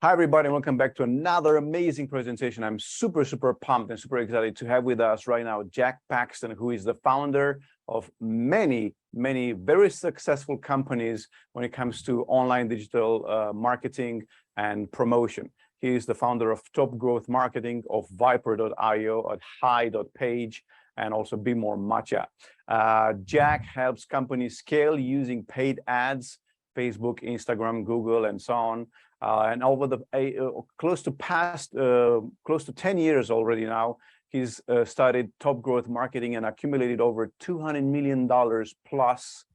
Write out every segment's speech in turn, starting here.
Hi, everybody, and welcome back to another amazing presentation. I'm super pumped and super excited to have with us right now Jack Paxton, who is the founder of many very successful companies when it comes to online digital marketing and promotion. He is the founder of Top Growth Marketing, of Viper.io, at Hi.page, and also Be More Matcha. Jack helps companies scale using paid ads, Facebook, Instagram, Google, and so on. And over the close to 10 years already now, he's started Top Growth Marketing and accumulated over $200 million plus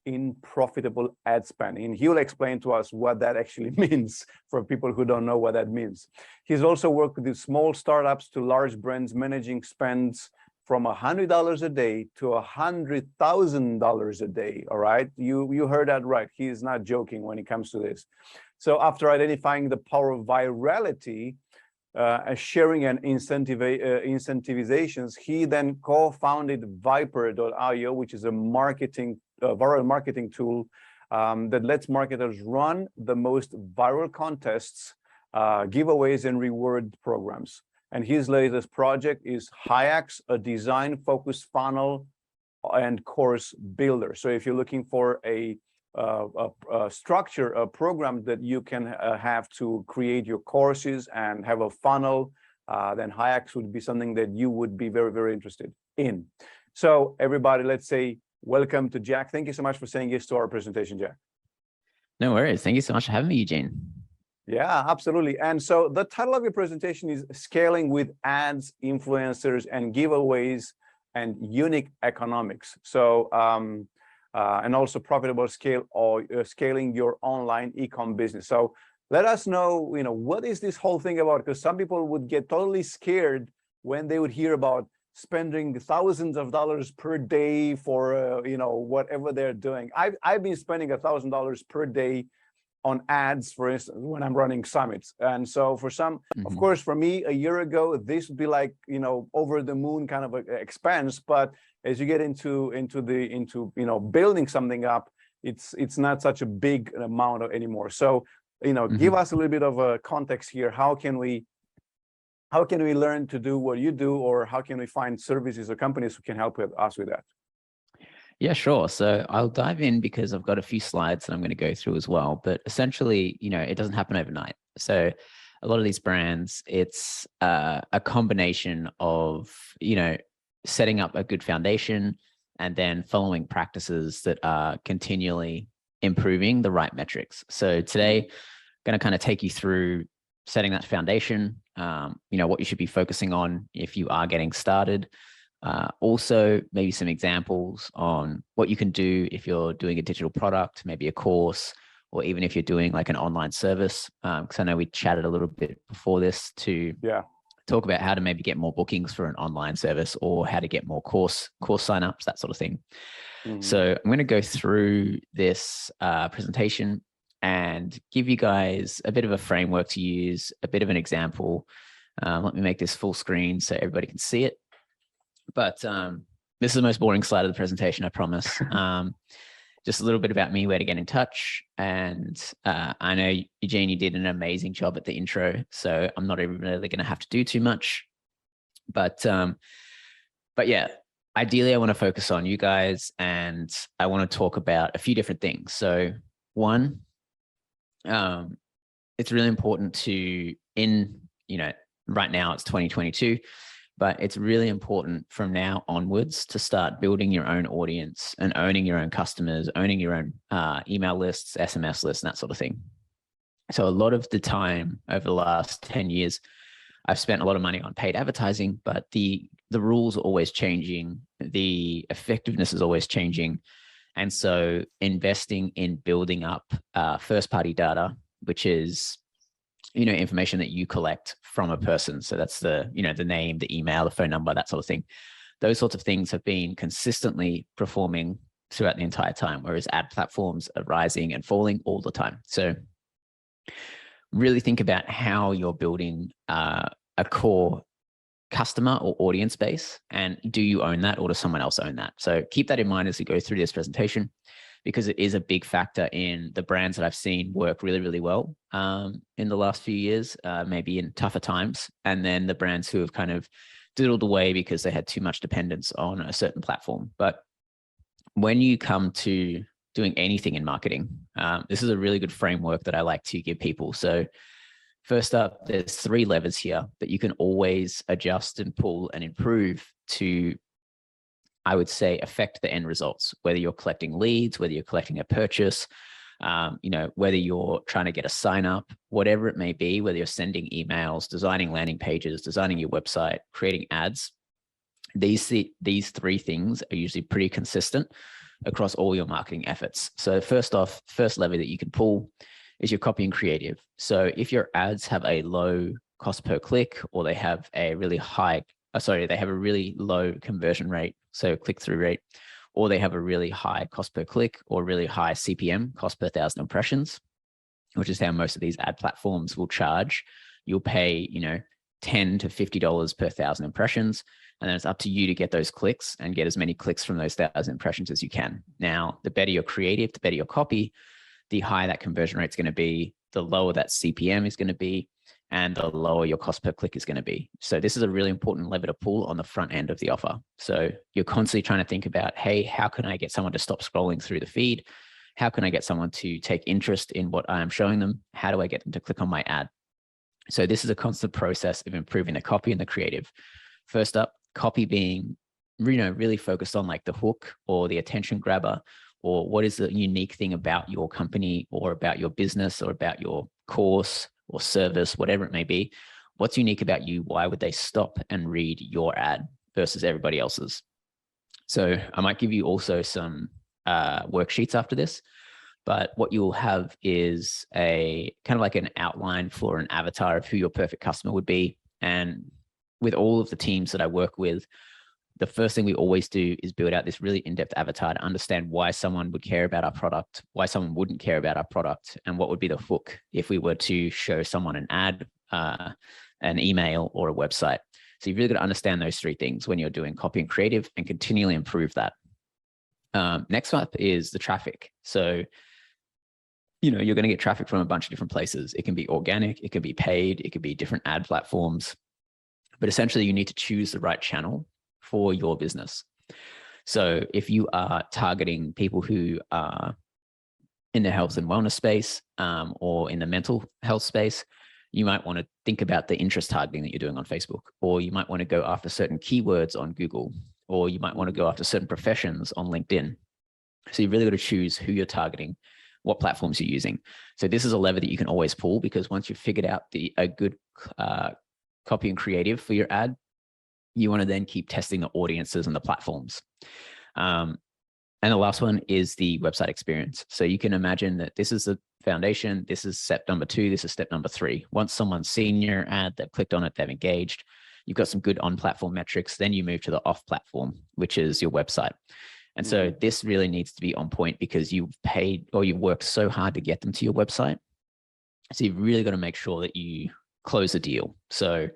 in profitable ad spend. And he'll explain to us what that actually means for people who don't know what that means. He's also worked with small startups to large brands, managing spends from $100 a day to $100,000 a day. All right, you heard that right. He is not joking when it comes to this. So after identifying the power of virality, sharing and incentivizations, he then co-founded Viper.io, which is a viral marketing tool that lets marketers run the most viral contests, giveaways, and reward programs. And his latest project is Hyax, a design-focused funnel and course builder. So if you're looking for a structure, a program that you can have to create your courses and have a funnel, then Hyax would be something that you would be very interested in. So everybody, let's say welcome to Jack. Thank you so much for saying yes to our presentation, Jack. No worries. Thank you so much for having me, Eugene. Yeah, absolutely. And so the title of your presentation is Scaling with Ads, Influencers, and Giveaways and Unique Economics. So and also profitable scale or scaling your online e-com business. So let us know, what is this whole thing about? Because some people would get totally scared when they would hear about spending thousands of dollars per day for whatever they're doing. I've been spending $1,000 per day on ads, for instance, when I'm running summits. And so for some, of course, for me a year ago, this would be like, over the moon kind of expense. But as you get into building something up, it's not such a big amount anymore. So, give us a little bit of a context here. How can we learn to do what you do, or how can we find services or companies who can help us with that? Yeah, sure. So I'll dive in because I've got a few slides that I'm going to go through as well. But essentially, it doesn't happen overnight. So a lot of these brands, it's a combination of, setting up a good foundation and then following practices that are continually improving the right metrics. So today, I'm going to kind of take you through setting that foundation, what you should be focusing on if you are getting started. Also, maybe some examples on what you can do if you're doing a digital product, maybe a course, or even if you're doing like an online service. Because I know we chatted a little bit before this to talk about how to maybe get more bookings for an online service, or how to get more course signups, that sort of thing. So I'm going to go through this presentation and give you guys a bit of a framework to use, a bit of an example. Let me make this full screen so everybody can see it. But this is the most boring slide of the presentation, I promise. Just a little bit about me, where to get in touch. And I know, Eugene, you did an amazing job at the intro, so I'm not even really going to have to do too much. But yeah, ideally, I want to focus on you guys, and I want to talk about a few different things. So one, it's really important to, right now it's 2022, but it's really important from now onwards to start building your own audience and owning your own customers, owning your own email lists, SMS lists, and that sort of thing. So a lot of the time over the last 10 years, I've spent a lot of money on paid advertising, but the rules are always changing. The effectiveness is always changing. And so investing in building up first-party data, which is information that you collect from a person. So that's the name, the email, the phone number, that sort of thing. Those sorts of things have been consistently performing throughout the entire time, whereas ad platforms are rising and falling all the time. So really think about how you're building a core customer or audience base, and do you own that, or does someone else own that? So keep that in mind as we go through this presentation. because it is a big factor in the brands that I've seen work really, really well in the last few years, maybe in tougher times. And then the brands who have kind of diddled away because they had too much dependence on a certain platform. But when you come to doing anything in marketing, this is a really good framework that I like to give people. So first up, there's 3 levers here that you can always adjust and pull and improve to, I would say, affect the end results, whether you're collecting leads, whether you're collecting a purchase, whether you're trying to get a sign up, whatever it may be, whether you're sending emails, designing landing pages, designing your website, creating ads. These 3 things are usually pretty consistent across all your marketing efforts. So first lever that you can pull is your copy and creative. So if your ads have a low cost per click, or they have a really low conversion rate, so click-through rate, or they have a really high cost per click or really high CPM, cost per 1,000 impressions, which is how most of these ad platforms will charge. You'll pay, $10 to $50 per 1,000 impressions. And then it's up to you to get those clicks and get as many clicks from those 1,000 impressions as you can. Now, the better your creative, the better your copy, the higher that conversion rate is going to be, the lower that CPM is going to be, and the lower your cost per click is going to be. So this is a really important lever to pull on the front end of the offer. So you're constantly trying to think about, hey, how can I get someone to stop scrolling through the feed? How can I get someone to take interest in what I am showing them? How do I get them to click on my ad? So this is a constant process of improving the copy and the creative. First up, copy being, really focused on like the hook or the attention grabber, or what is the unique thing about your company or about your business or about your course or service, whatever it may be. What's unique about you? Why would they stop and read your ad versus everybody else's? So I might give you also some worksheets after this, but what you'll have is a kind of like an outline for an avatar of who your perfect customer would be. And with all of the teams that I work with, the first thing we always do is build out this really in-depth avatar to understand why someone would care about our product, why someone wouldn't care about our product, and what would be the hook if we were to show someone an ad, an email, or a website. So you've really got to understand those 3 things when you're doing copy and creative and continually improve that. Next up is the traffic. So, you're going to get traffic from a bunch of different places. It can be organic, it can be paid, it could be different ad platforms, but essentially you need to choose the right channel for your business. So if you are targeting people who are in the health and wellness space, or in the mental health space, you might want to think about the interest targeting that you're doing on Facebook, or you might want to go after certain keywords on Google, or you might want to go after certain professions on LinkedIn. So you've really got to choose who you're targeting, what platforms you're using. So this is a lever that you can always pull, because once you've figured out a good copy and creative for your ad, you want to then keep testing the audiences and the platforms. And the last one is the website experience. So you can imagine that this is the foundation. This is step number 2. This is step number 3. Once someone's seen your ad, they've clicked on it, they've engaged, you've got some good on-platform metrics, then you move to the off-platform, which is your website. And so this really needs to be on point, because you've paid or you've worked so hard to get them to your website. So you've really got to make sure that you close a deal. So,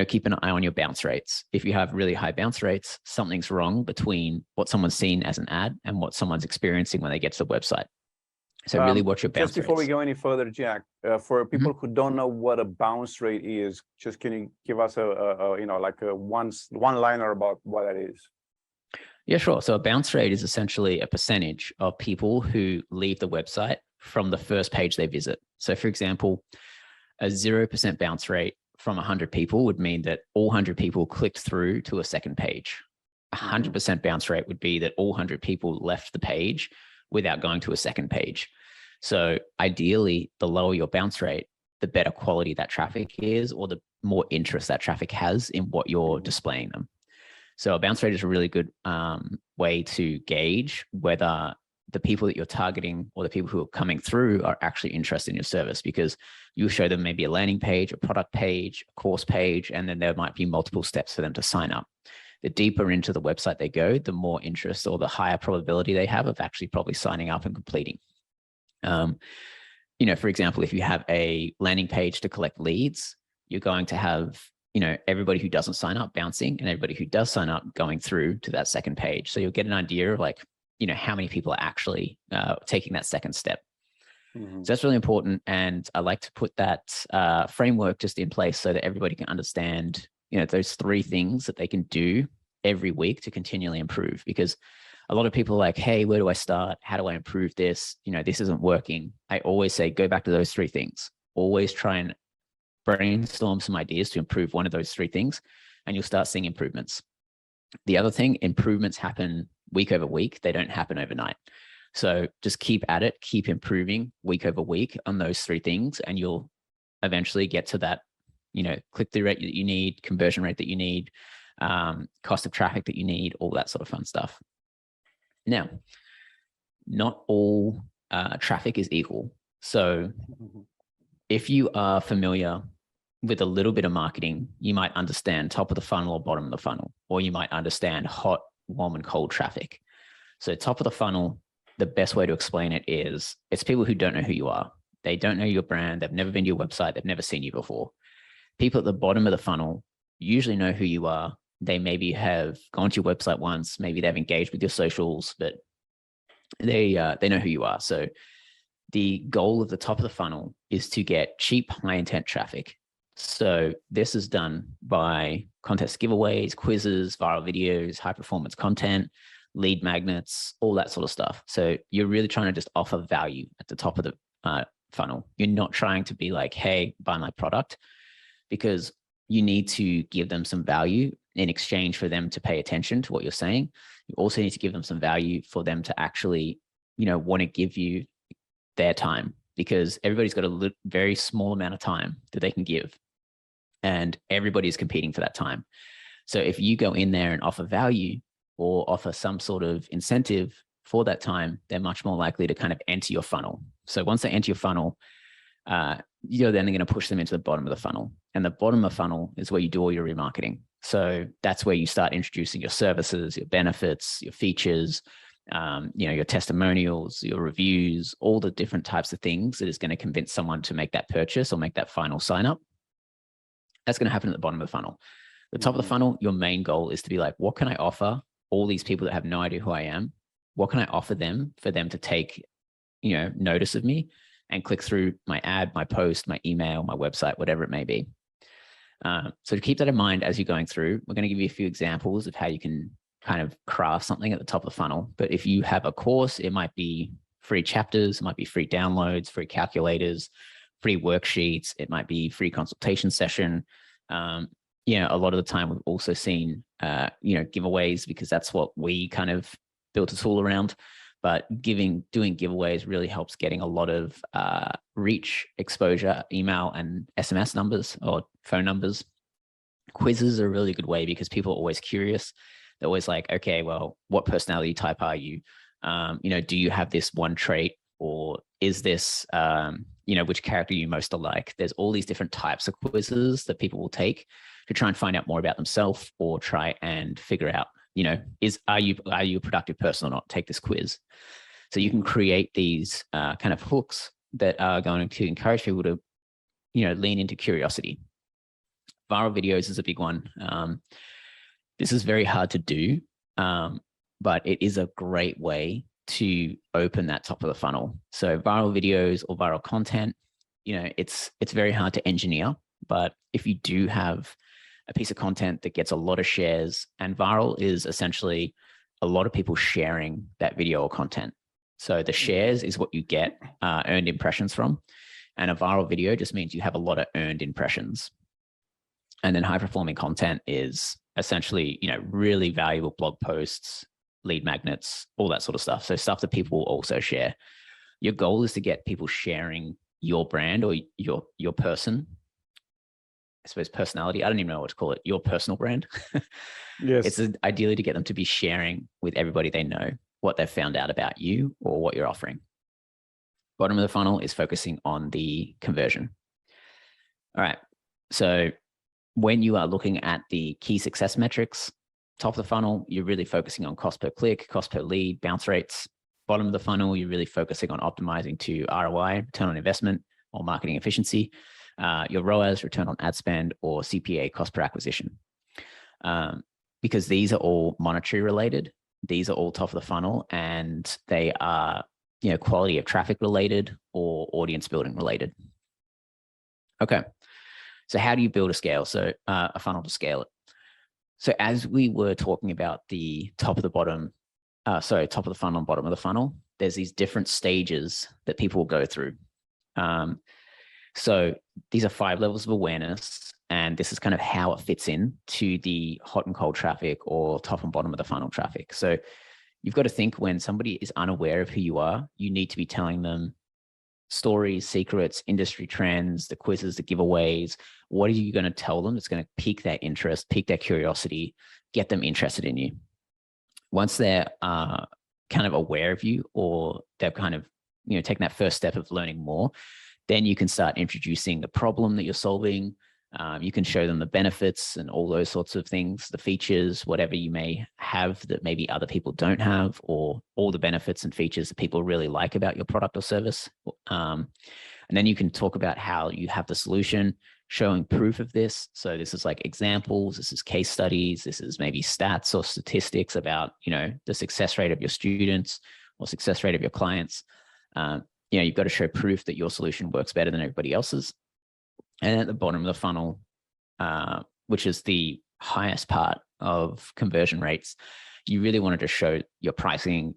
keep an eye on your bounce rates. If you have really high bounce rates, something's wrong between what someone's seen as an ad and what someone's experiencing when they get to the website. So really watch your bounce rates. Just before we go any further, Jack, for people who don't know what a bounce rate is, just can you give us a one-liner about what that is? Yeah, sure. So a bounce rate is essentially a percentage of people who leave the website from the first page they visit. So for example, a 0% bounce rate from 100 people would mean that all 100 people clicked through to a second page. 100% bounce rate would be that all 100 people left the page without going to a second page. So ideally, the lower your bounce rate, the better quality that traffic is, or the more interest that traffic has in what you're displaying them. So a bounce rate is a really good way to gauge whether the people that you're targeting or the people who are coming through are actually interested in your service, because you'll show them maybe a landing page, a product page, a course page, and then there might be multiple steps for them to sign up. The deeper into the website they go, the more interest or the higher probability they have of actually probably signing up and completing. For example, if you have a landing page to collect leads, you're going to have everybody who doesn't sign up bouncing, and everybody who does sign up going through to that second page. So you'll get an idea of like how many people are actually taking that second step. Mhm. So that's really important. And I like to put that framework just in place so that everybody can understand, those 3 things that they can do every week to continually improve. Because a lot of people are like, hey, where do I start? How do I improve this? This isn't working. I always say, go back to those 3 things. Always try and brainstorm some ideas to improve one of those 3 things, and you'll start seeing improvements. The other thing, improvements happen week over week. They don't happen overnight. So just keep at it, keep improving week over week on those 3 things, and you'll eventually get to that, click-through rate that you need, conversion rate that you need, cost of traffic that you need, all that sort of fun stuff. Now, not all traffic is equal. So if you are familiar with a little bit of marketing, you might understand top of the funnel or bottom of the funnel, or you might understand hot, warm, and cold traffic. So top of the funnel, the best way to explain it is it's people who don't know who you are. They don't know your brand. They've never been to your website. They've never seen you before. People at the bottom of the funnel usually know who you are. They maybe have gone to your website once. Maybe they've engaged with your socials, but they know who you are. So the goal of the top of the funnel is to get cheap, high intent traffic. So this is done by contest giveaways, quizzes, viral videos, high performance content, lead magnets, all that sort of stuff. So you're really trying to just offer value at the top of the funnel. You're not trying to be like, hey, buy my product, because you need to give them some value in exchange for them to pay attention to what you're saying. You also need to give them some value for them to actually, want to give you their time, because everybody's got a very small amount of time that they can give, and everybody's competing for that time. So if you go in there and offer value or offer some sort of incentive for that time, they're much more likely to kind of enter your funnel. So once they enter your funnel, you're then going to push them into the bottom of the funnel. And the bottom of the funnel is where you do all your remarketing. So that's where you start introducing your services, your benefits, your features, your testimonials, your reviews, all the different types of things that is going to convince someone to make that purchase or make that final sign up. That's going to happen at the bottom of the funnel. The top of the funnel, your main goal is to be like, what can I offer all these people that have no idea who I am? What can I offer them for them to take, notice of me and click through my ad, my post, my email, my website, whatever it may be. So to keep that in mind as you're going through, we're going to give you a few examples of how you can kind of craft something at the top of the funnel. But if you have a course, it might be free chapters, it might be free downloads, free calculators, free worksheets, it might be free consultation session. A lot of the time we've also seen, giveaways, because that's what we kind of built a tool around. But doing giveaways really helps getting a lot of reach, exposure, email and SMS numbers or phone numbers. Quizzes are a really good way because people are always curious. They're always like, okay, well, what personality type are you? Do you have this one trait, or is this, which character you most alike? There's all these different types of quizzes that people will take to try and find out more about themselves, or try and figure out, are you a productive person or not? Take this quiz. So you can create these kind of hooks that are going to encourage people to, lean into curiosity. Viral videos is a big one. This is very hard to do, but it is a great way to open that top of the funnel. So viral videos or viral content, it's very hard to engineer, but if you do have a piece of content that gets a lot of shares, and viral is essentially a lot of people sharing that video or content. So the shares is what you get earned impressions from. And a viral video just means you have a lot of earned impressions. And then high performing content is essentially, really valuable blog posts, lead magnets, all that sort of stuff. So stuff that people will also share. Your goal is to get people sharing your brand or your person. I suppose personality. I don't even know what to call it. Your personal brand. Yes. It's ideally to get them to be sharing with everybody they know what they've found out about you or what you're offering. Bottom of the funnel is focusing on the conversion. All right. So when you are looking at the key success metrics, top of the funnel, you're really focusing on cost per click, cost per lead, bounce rates. Bottom of the funnel, you're really focusing on optimizing to ROI, return on investment, or marketing efficiency, your ROAS, return on ad spend, or CPA, cost per acquisition. Because these are all monetary related, these are all top of the funnel, and they are, quality of traffic related or audience building related. Okay. So how do you build a scale? So a funnel to scale it. So as we were talking about the top of the funnel and bottom of the funnel, there's these different stages that people will go through. So these are 5 levels of awareness, and this is kind of how it fits in to the hot and cold traffic or top and bottom of the funnel traffic. So you've got to think, when somebody is unaware of who you are, you need to be telling them stories, secrets, industry trends, the quizzes, the giveaways. What are you going to tell them that's going to pique their interest, pique their curiosity, get them interested in you? Once they're kind of aware of you, or they've kind of, taken that first step of learning more, then you can start introducing the problem that you're solving. You can show them the benefits and all those sorts of things, the features, whatever you may have that maybe other people don't have, or all the benefits and features that people really like about your product or service. And then you can talk about how you have the solution, showing proof of this. So this is like examples, this is case studies, this is maybe stats or statistics about, the success rate of your students or success rate of your clients. You've got to show proof that your solution works better than everybody else's. And at the bottom of the funnel, which is the highest part of conversion rates, you really wanted to show your pricing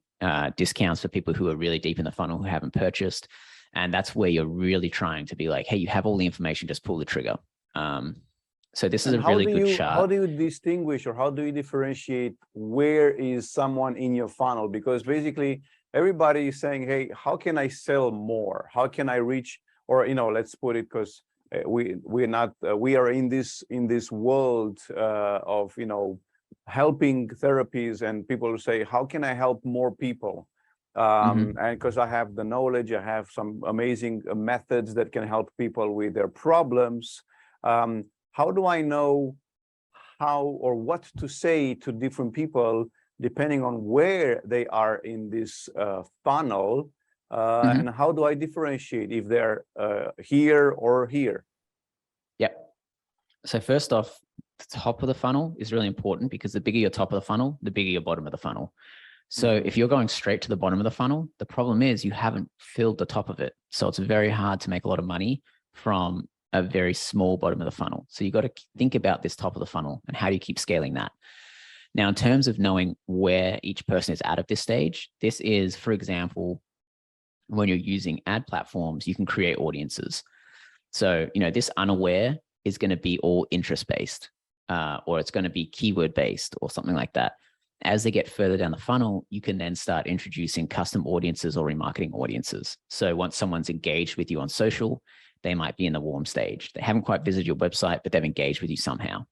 discounts for people who are really deep in the funnel who haven't purchased. And that's where you're really trying to be like, hey, you have all the information, just pull the trigger. So this is a really good chart. How do you distinguish, or how do you differentiate where is someone in your funnel? Because basically everybody is saying, hey, how can I sell more? How can I reach, or, let's put it, because we are in this world of, helping therapies, and people say, how can I help more people? And because I have the knowledge, I have some amazing methods that can help people with their problems. How do I know how or what to say to different people depending on where they are in this funnel? And how do I differentiate if they're here or here? Yep. So first off, the top of the funnel is really important, because the bigger your top of the funnel, the bigger your bottom of the funnel. So if you're going straight to the bottom of the funnel, the problem is you haven't filled the top of it. So it's very hard to make a lot of money from a very small bottom of the funnel. So you've got to think about this top of the funnel and how do you keep scaling that? Now, in terms of knowing where each person is at this stage, this is, for example, when you're using ad platforms, you can create audiences. So, this unaware is going to be all interest-based, or it's going to be keyword-based or something like that. As they get further down the funnel, you can then start introducing custom audiences or remarketing audiences. So once someone's engaged with you on social, they might be in the warm stage. They haven't quite visited your website, but they've engaged with you somehow.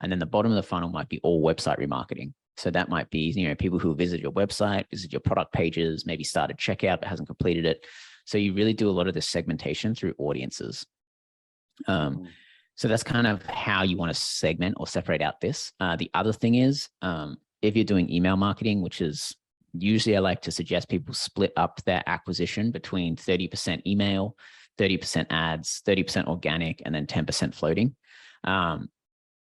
And then the bottom of the funnel might be all website remarketing. So that might be, people who visit your website, visit your product pages, maybe started checkout but hasn't completed it. So you really do a lot of this segmentation through audiences. So that's kind of how you want to segment or separate out this. The other thing is, if you're doing email marketing, which is usually, I like to suggest people split up their acquisition between 30% email, 30% ads, 30% organic, and then 10% floating.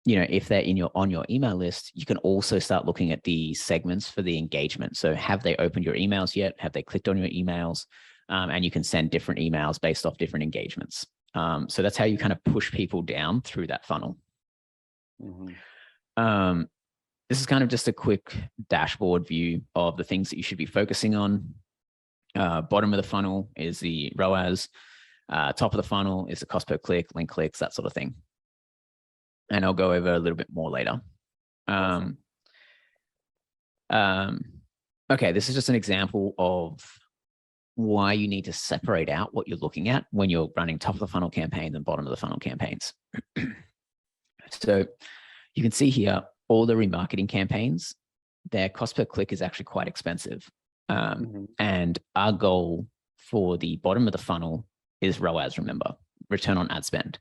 If they're on your email list, you can also start looking at the segments for the engagement. So have they opened your emails yet? Have they clicked on your emails? And you can send different emails based off different engagements. So that's how you kind of push people down through that funnel. This is kind of just a quick dashboard view of the things that you should be focusing on. Bottom of the funnel is the ROAS. Top of the funnel is the cost per click, link clicks, that sort of thing. And I'll go over a little bit more later. Okay, this is just an example of why you need to separate out what you're looking at when you're running top of the funnel campaigns and bottom of the funnel campaigns. So you can see here, all the remarketing campaigns, their cost per click is actually quite expensive. And our goal for the bottom of the funnel is ROAS, remember, return on ad spend.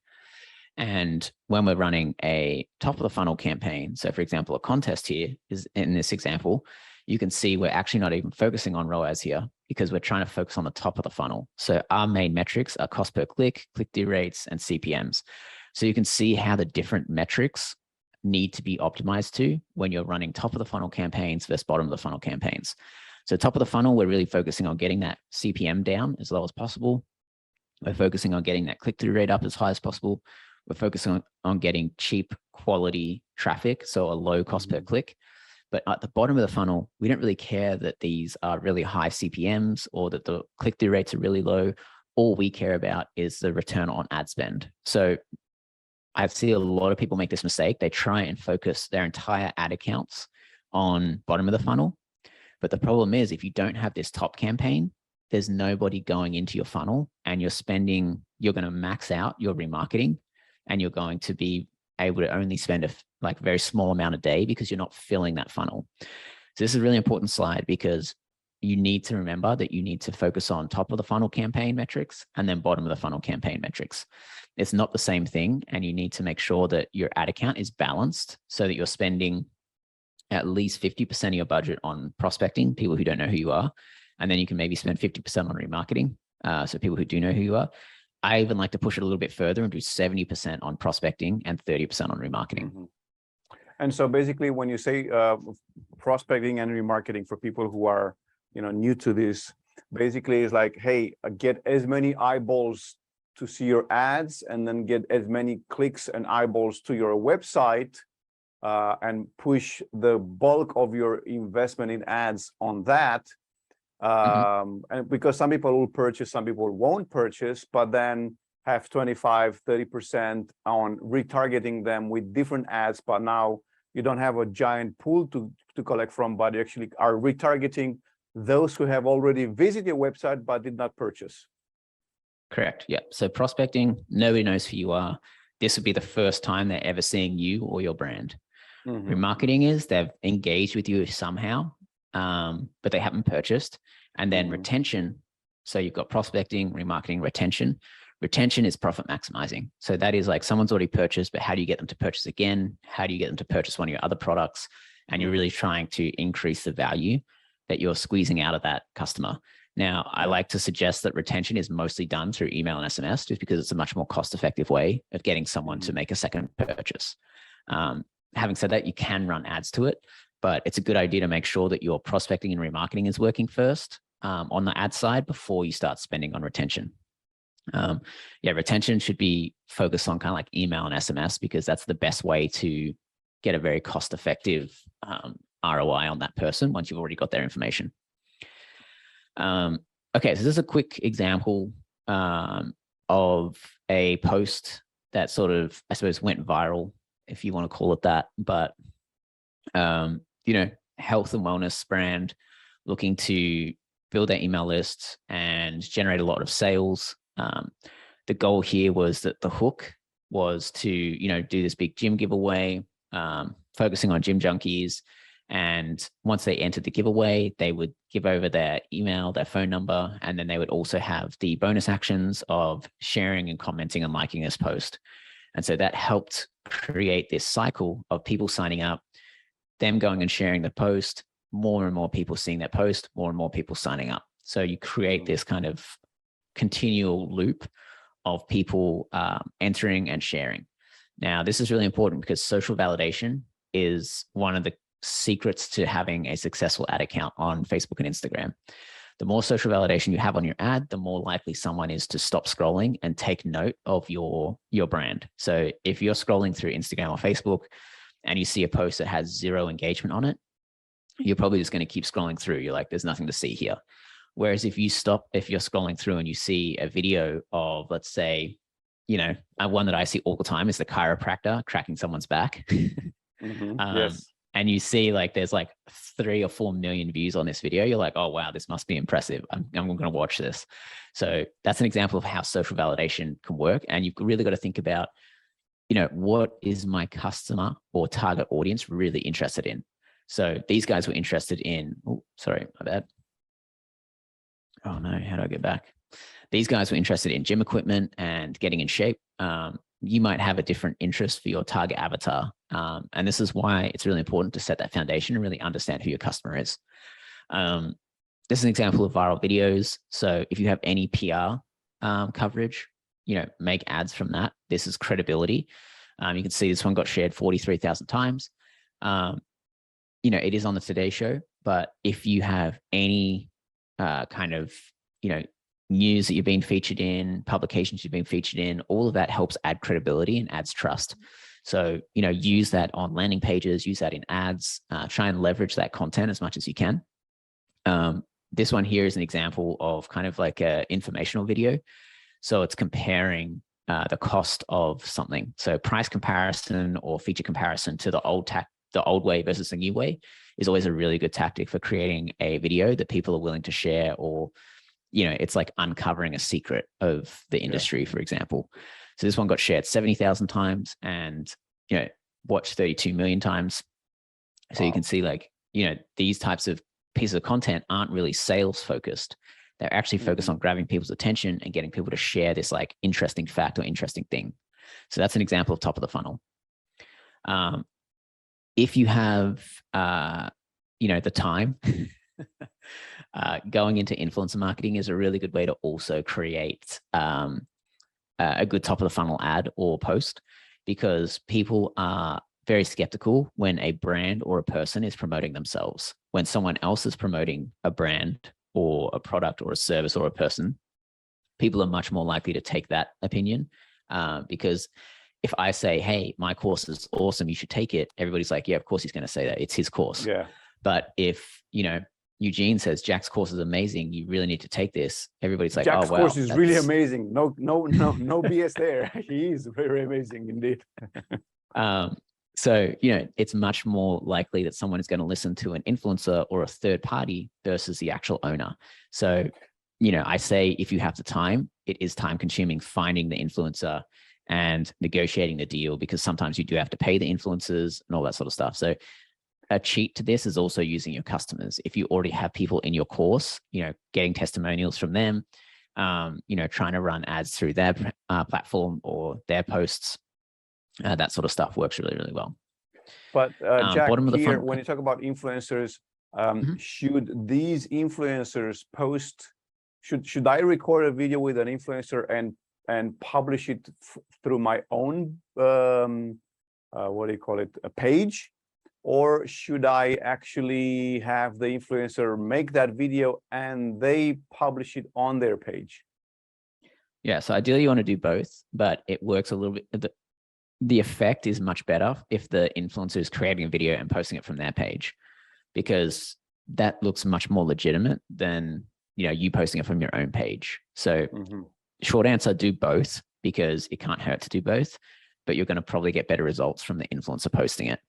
And when we're running a top of the funnel campaign, so for example, a contest here is in this example, you can see we're actually not even focusing on ROAS here because we're trying to focus on the top of the funnel. So our main metrics are cost per click, click-through rates, and CPMs. So you can see how the different metrics need to be optimized to when you're running top of the funnel campaigns versus bottom of the funnel campaigns. So top of the funnel, we're really focusing on getting that CPM down as low as possible. We're focusing on getting that click-through rate up as high as possible. We're focusing on getting cheap quality traffic, so a low cost per click. But at the bottom of the funnel, we don't really care that these are really high CPMs or that the click-through rates are really low. All we care about is the return on ad spend. So I see a lot of people make this mistake. They try and focus their entire ad accounts on bottom of the funnel. But the problem is, if you don't have this top campaign, there's nobody going into your funnel, and you're going to max out your remarketing, and you're going to be able to only spend a very small amount a day because you're not filling that funnel. So this is a really important slide, because you need to remember that you need to focus on top of the funnel campaign metrics and then bottom of the funnel campaign metrics. It's not the same thing. And you need to make sure that your ad account is balanced so that you're spending at least 50% of your budget on prospecting, people who don't know who you are. And then you can maybe spend 50% on remarketing. So people who do know who you are. I even like to push it a little bit further and do 70% on prospecting and 30% on remarketing. Mm-hmm. And so basically, when you say prospecting and remarketing, for people who are new to this, basically is like, hey, get as many eyeballs to see your ads, and then get as many clicks and eyeballs to your website, and push the bulk of your investment in ads on that. And because some people will purchase, some people won't purchase, but then have 25, 30% on retargeting them with different ads. But now you don't have a giant pool to collect from, but you actually are retargeting those who have already visited your website but did not purchase. Correct. Yeah. So prospecting, nobody knows who you are. This would be the first time they're ever seeing you or your brand. Remarketing is they've engaged with you somehow, but they haven't purchased. And then retention. So you've got prospecting, remarketing, retention. Retention is profit maximizing. So that is like someone's already purchased, but how do you get them to purchase again? How do you get them to purchase one of your other products? And you're really trying to increase the value that you're squeezing out of that customer. Now, I like to suggest that retention is mostly done through email and SMS, just because it's a much more cost-effective way of getting someone to make a second purchase. Having said that, you can run ads to it, but it's a good idea to make sure that your prospecting and remarketing is working first on the ad side before you start spending on retention. Retention should be focused on kind of like email and SMS, because that's the best way to get a very cost-effective ROI on that person once you've already got their information. Okay, so this is a quick example of a post that sort of, I suppose, went viral, if you want to call it that. But, health and wellness brand looking to build their email list and generate a lot of sales. The goal here was that the hook was to, do this big gym giveaway, focusing on gym junkies. And once they entered the giveaway, they would give over their email, their phone number, and then they would also have the bonus actions of sharing and commenting and liking this post. And so that helped create this cycle of people signing up, them going and sharing the post, more and more people seeing that post, more and more people signing up. So you create this kind of continual loop of people entering and sharing. Now, this is really important because social validation is one of the secrets to having a successful ad account on Facebook and Instagram. The more social validation you have on your ad, the more likely someone is to stop scrolling and take note of your brand. So if you're scrolling through Instagram or Facebook and you see a post that has 0 engagement on it, you're probably just going to keep scrolling through. You're like, there's nothing to see here. Whereas if you're scrolling through and you see a video of, let's say, one that I see all the time is the chiropractor cracking someone's back. Yes. And you see there's 3 or 4 million views on this video. You're like, oh, wow, this must be impressive. I'm going to watch this. So that's an example of how social validation can work. And you've really got to think about, what is my customer or target audience really interested in? So these guys were interested in, oh, sorry, my bad. Oh no, how do I get back? These guys were interested in gym equipment and getting in shape. You might have a different interest for your target avatar. And this is why it's really important to set that foundation and really understand who your customer is. This is an example of viral videos. So if you have any PR coverage, make ads from that. This is credibility. You can see this one got shared 43,000 times. It is on the Today Show, but if you have any kind of, news that you've been featured in, publications you've been featured in, all of that helps add credibility and adds trust. So, use that on landing pages, use that in ads, try and leverage that content as much as you can. This one here is an example of kind of like an informational video. So it's comparing the cost of something. So price comparison or feature comparison to the old way versus the new way is always a really good tactic for creating a video that people are willing to share, or, it's like uncovering a secret of the industry, for example. So this one got shared 70,000 times and, watched 32 million times. So you can see these types of pieces of content aren't really sales focused. They're actually focused on grabbing people's attention and getting people to share this like interesting fact or interesting thing. So that's an example of top of the funnel. If you have, the time, going into influencer marketing is a really good way to also create a good top of the funnel ad or post, because people are very skeptical when a brand or a person is promoting themselves. When someone else is promoting a brand or a product or a service or a person, people are much more likely to take that opinion, because if I say, hey, my course is awesome, you should take it, everybody's like, yeah, of course he's going to say that. It's his course. Yeah. But if, Eugene says, Jack's course is amazing, you really need to take this, everybody's like, Jack's oh, wow. course is really amazing. No BS there. He is very amazing indeed. So, it's much more likely that someone is going to listen to an influencer or a third party versus the actual owner. So, I say, if you have the time, it is time consuming finding the influencer and negotiating the deal, because sometimes you do have to pay the influencers and all that sort of stuff. So a cheat to this is also using your customers. If you already have people in your course, getting testimonials from them, trying to run ads through their platform or their posts, that sort of stuff works really, really well. But Jack, bottom of the here, funnel. when you talk about influencers, should these influencers post, should I record a video with an influencer and publish it through my own, a page? Or should I actually have the influencer make that video and they publish it on their page? Yeah, so ideally you want to do both, but it works a little bit. The effect is much better if the influencer is creating a video and posting it from their page, because that looks much more legitimate than, you posting it from your own page. So short answer, do both, because it can't hurt to do both, but you're going to probably get better results from the influencer posting it.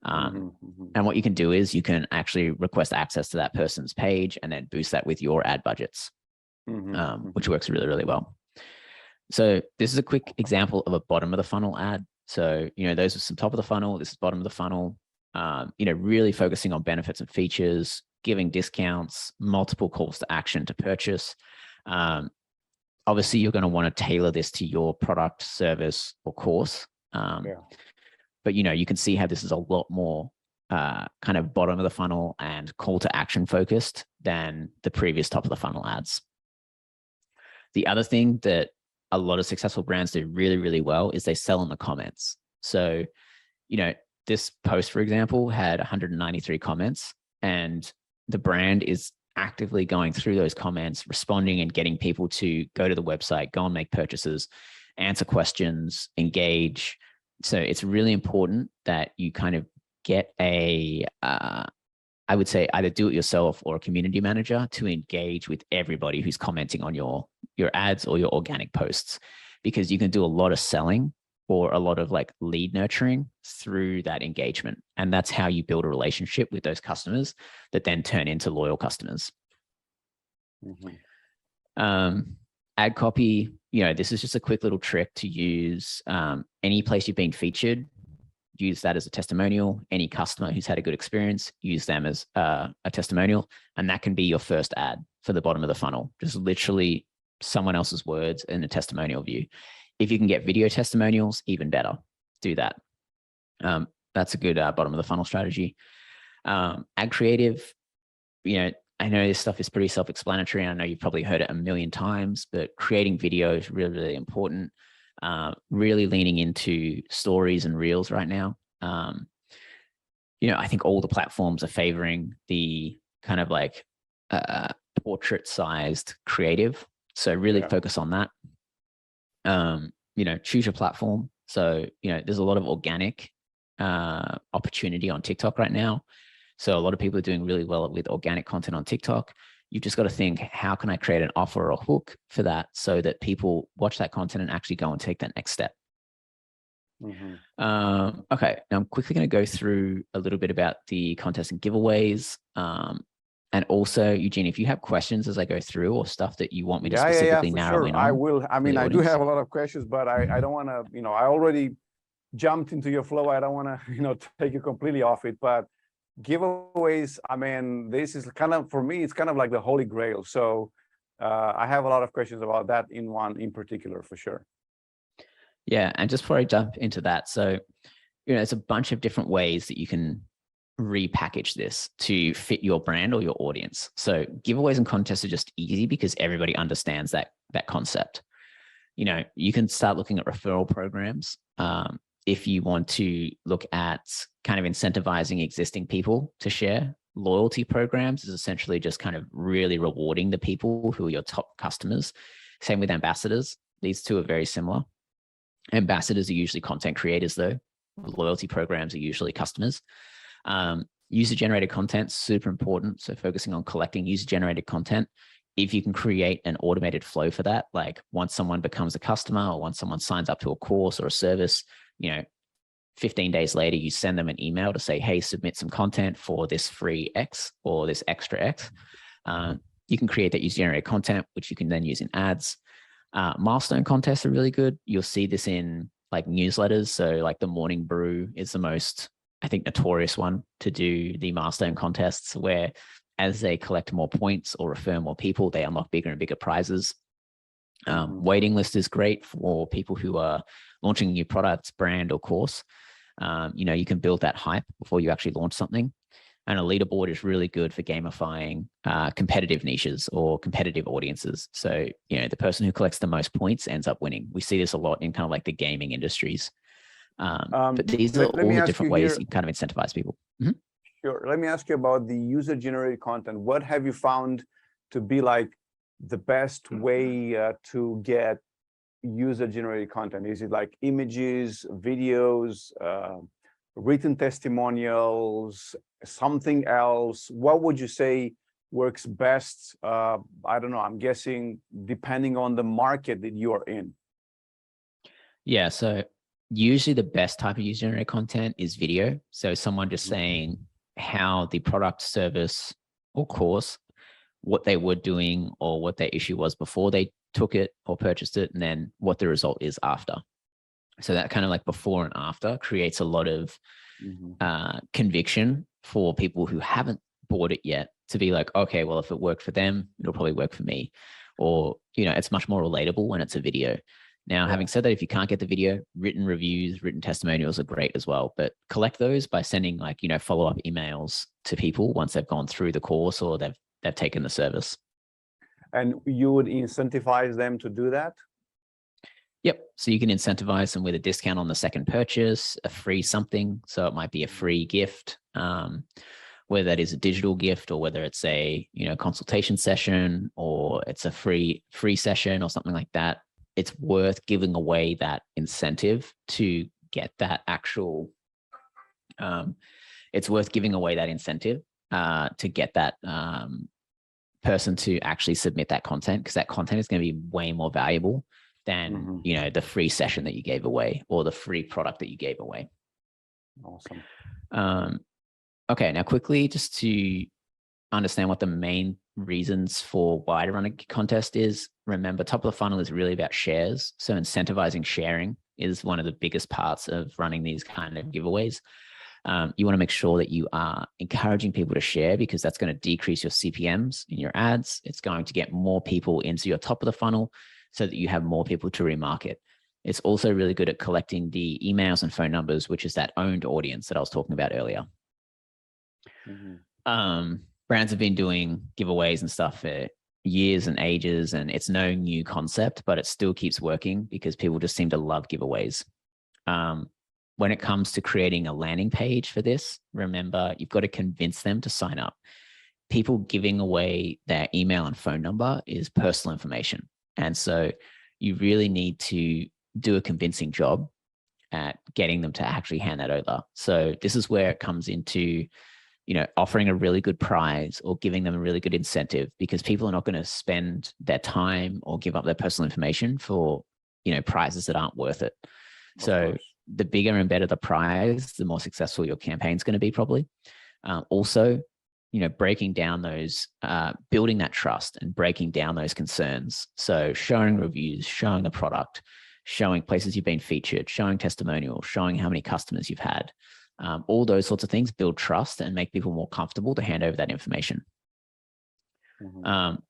And what you can do is you can actually request access to that person's page and then boost that with your ad budgets, which works really, really well. So this is a quick example of a bottom of the funnel ad. So, those are some top of the funnel. This is bottom of the funnel, really focusing on benefits and features, giving discounts, multiple calls to action to purchase. Obviously, you're going to want to tailor this to your product, service, or course. But, you can see how this is a lot more kind of bottom of the funnel and call to action focused than the previous top of the funnel ads. The other thing that a lot of successful brands do really, really well is they sell in the comments. So, this post, for example, had 193 comments, and the brand is actively going through those comments, responding and getting people to go to the website, go and make purchases, answer questions, engage. So it's really important that you kind of get I would say either do it yourself or a community manager to engage with everybody who's commenting on your ads or your organic posts, because you can do a lot of selling or a lot of like lead nurturing through that engagement. And that's how you build a relationship with those customers that then turn into loyal customers. Ad copy, this is just a quick little trick to use. Any place you've been featured, use that as a testimonial. Any customer who's had a good experience, use them as a testimonial. And that can be your first ad for the bottom of the funnel. Just literally someone else's words in a testimonial view. If you can get video testimonials, even better. Do that. That's a good bottom of the funnel strategy. Ad creative, I know this stuff is pretty self-explanatory. I know you've probably heard it a million times, but creating video is really, really important. really leaning into stories and reels right now. I think all the platforms are favoring the kind of like portrait-sized creative. So really focus on that. Choose your platform. So, there's a lot of organic opportunity on TikTok right now. So a lot of people are doing really well with organic content on TikTok. You've just got to think, how can I create an offer or a hook for that so that people watch that content and actually go and take that next step? Okay, now I'm quickly going to go through a little bit about the contests and giveaways. And also, Eugene, if you have questions as I go through or stuff that you want me to specifically narrow in on. I will. I mean, I do have a lot of questions, but I don't want to, I already jumped into your flow. I don't want to, take you completely off it, but giveaways, I mean, this is kind of, for me, it's kind of like the holy grail. So I have a lot of questions about that in particular, for sure. Yeah. And just before I jump into that, so, it's a bunch of different ways that you can repackage this to fit your brand or your audience. So giveaways and contests are just easy because everybody understands that concept. You can start looking at referral programs. If you want to look at kind of incentivizing existing people to share. Loyalty programs is essentially just kind of really rewarding the people who are your top customers. Same with ambassadors. These two are very similar. Ambassadors are usually content creators though. Loyalty programs are usually customers. User-generated content, super important. So focusing on collecting user-generated content. If you can create an automated flow for that, like once someone becomes a customer or once someone signs up to a course or a service, 15 days later, you send them an email to say, hey, submit some content for this free X or this extra X. You can create that user-generated content, which you can then use in ads. Milestone contests are really good. You'll see this in like newsletters. So like the Morning Brew is the most, I think, notorious one to do the milestone contests, where as they collect more points or refer more people, they unlock bigger and bigger prizes. Waiting list is great for people who are launching new products, brand, or course. You can build that hype before you actually launch something. And a leaderboard is really good for gamifying competitive niches or competitive audiences. So, the person who collects the most points ends up winning. We see this a lot in kind of like the gaming industries. But these are all the different ways you kind of incentivize people. Sure. Let me ask you about the user-generated content. What have you found to be like the best way to get user-generated content? Is it like images, videos, written testimonials, something else? What would you say works best? I don't know. I'm guessing depending on the market that you are in. Yeah. So usually the best type of user-generated content is video. So someone just saying how the product, service, or course, what they were doing or what their issue was before they took it or purchased it, and then what the result is after. So that kind of like before and after creates a lot of conviction for people who haven't bought it yet to be like, okay, well, if it worked for them, it'll probably work for me. Or, it's much more relatable when it's a video. Now, having said that, if you can't get the video, written reviews, written testimonials are great as well. But collect those by sending like, follow-up emails to people once they've gone through the course or they've taken the service. And you would incentivize them to do that? Yep. So you can incentivize them with a discount on the second purchase, a free something. So it might be a free gift, whether that is a digital gift or whether it's a, consultation session or it's a free session or something like that. It's worth giving away that incentive to get that actual, it's worth giving away that incentive to get that person to actually submit that content, because that content is going to be way more valuable than, the free session that you gave away or the free product that you gave away. Awesome. Okay. Now quickly, just to understand what the main reasons for why to run a contest is, remember, top of the funnel is really about shares. So incentivizing sharing is one of the biggest parts of running these kind of giveaways. You want to make sure that you are encouraging people to share, because that's going to decrease your CPMs in your ads. It's going to get more people into your top of the funnel so that you have more people to remarket. It's also really good at collecting the emails and phone numbers, which is that owned audience that I was talking about earlier. Brands have been doing giveaways and stuff for years and ages, and it's no new concept, but it still keeps working because people just seem to love giveaways. When it comes to creating a landing page for this, remember, you've got to convince them to sign up. People giving away their email and phone number is personal information. And so you really need to do a convincing job at getting them to actually hand that over. So this is where it comes into, offering a really good prize or giving them a really good incentive, because people are not going to spend their time or give up their personal information for, prizes that aren't worth it. So the bigger and better the prize, the more successful your campaign is going to be, probably. Also, breaking down those, building that trust and breaking down those concerns. So showing reviews, showing the product, showing places you've been featured, showing testimonials, showing how many customers you've had. All those sorts of things build trust and make people more comfortable to hand over that information. On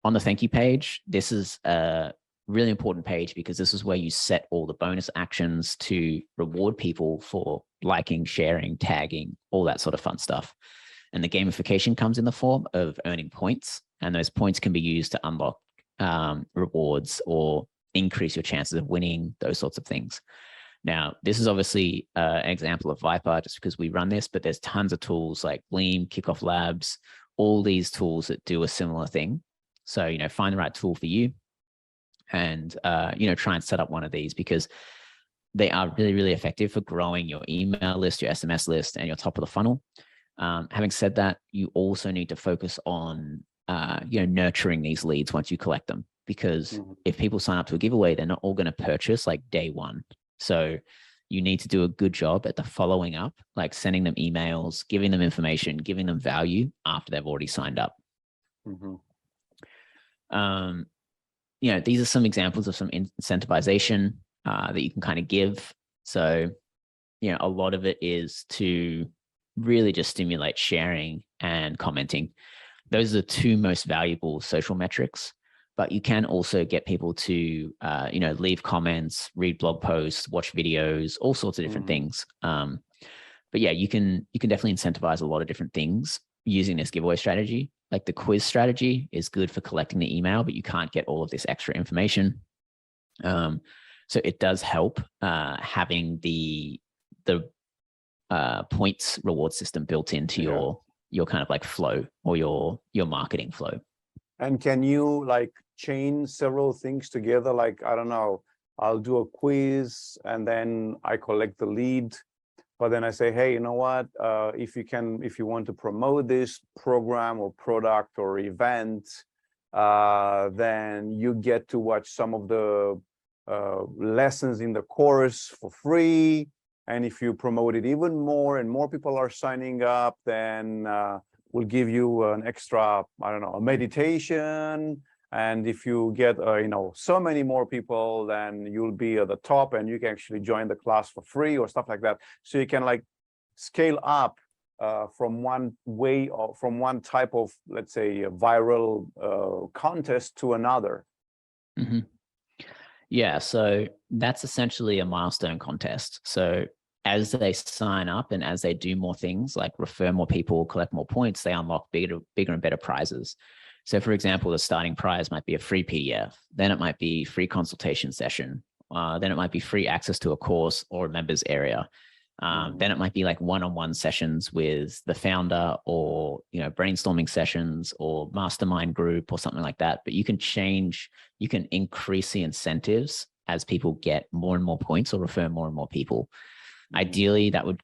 the thank you page, this is a really important page because this is where you set all the bonus actions to reward people for liking, sharing, tagging, all that sort of fun stuff. And the gamification comes in the form of earning points, and those points can be used to unlock rewards or increase your chances of winning, those sorts of things. Now, this is obviously an example of Viper just because we run this, but there's tons of tools like Gleam, Kickoff Labs, all these tools that do a similar thing. So, find the right tool for you and, try and set up one of these because they are really, really effective for growing your email list, your SMS list, and your top of the funnel. Having said that, you also need to focus on, nurturing these leads once you collect them, because if people sign up to a giveaway, they're not all going to purchase like day one. So you need to do a good job at the following up, like sending them emails, giving them information, giving them value after they've already signed up. These are some examples of some incentivization that you can kind of give. So, a lot of it is to really just stimulate sharing and commenting. Those are the two most valuable social metrics, but you can also get people to, leave comments, read blog posts, watch videos, all sorts of different things. But yeah, you can definitely incentivize a lot of different things using this giveaway strategy. Like the quiz strategy is good for collecting the email, but you can't get all of this extra information. So it does help having the points reward system built into your kind of like flow or your marketing flow. And can you like chain several things together? Like, I don't know, I'll do a quiz and then I collect the lead, but then I say, hey, you know what? If you want to promote this program or product or event, then you get to watch some of the lessons in the course for free. And if you promote it even more and more people are signing up, then we'll give you an extra, I don't know, a meditation. And if you get, so many more people, then you'll be at the top and you can actually join the class for free or stuff like that. So you can like scale up from one way or from one type of, let's say, a viral contest to another. Yeah, so that's essentially a milestone contest. So as they sign up and as they do more things like refer more people, collect more points, they unlock bigger and better prizes. So for example, the starting prize might be a free PDF, then it might be free consultation session, then it might be free access to a course or a members area. Then it might be like one-on-one sessions with the founder or, brainstorming sessions or mastermind group or something like that. But you can increase the incentives as people get more and more points or refer more and more people. Ideally, that would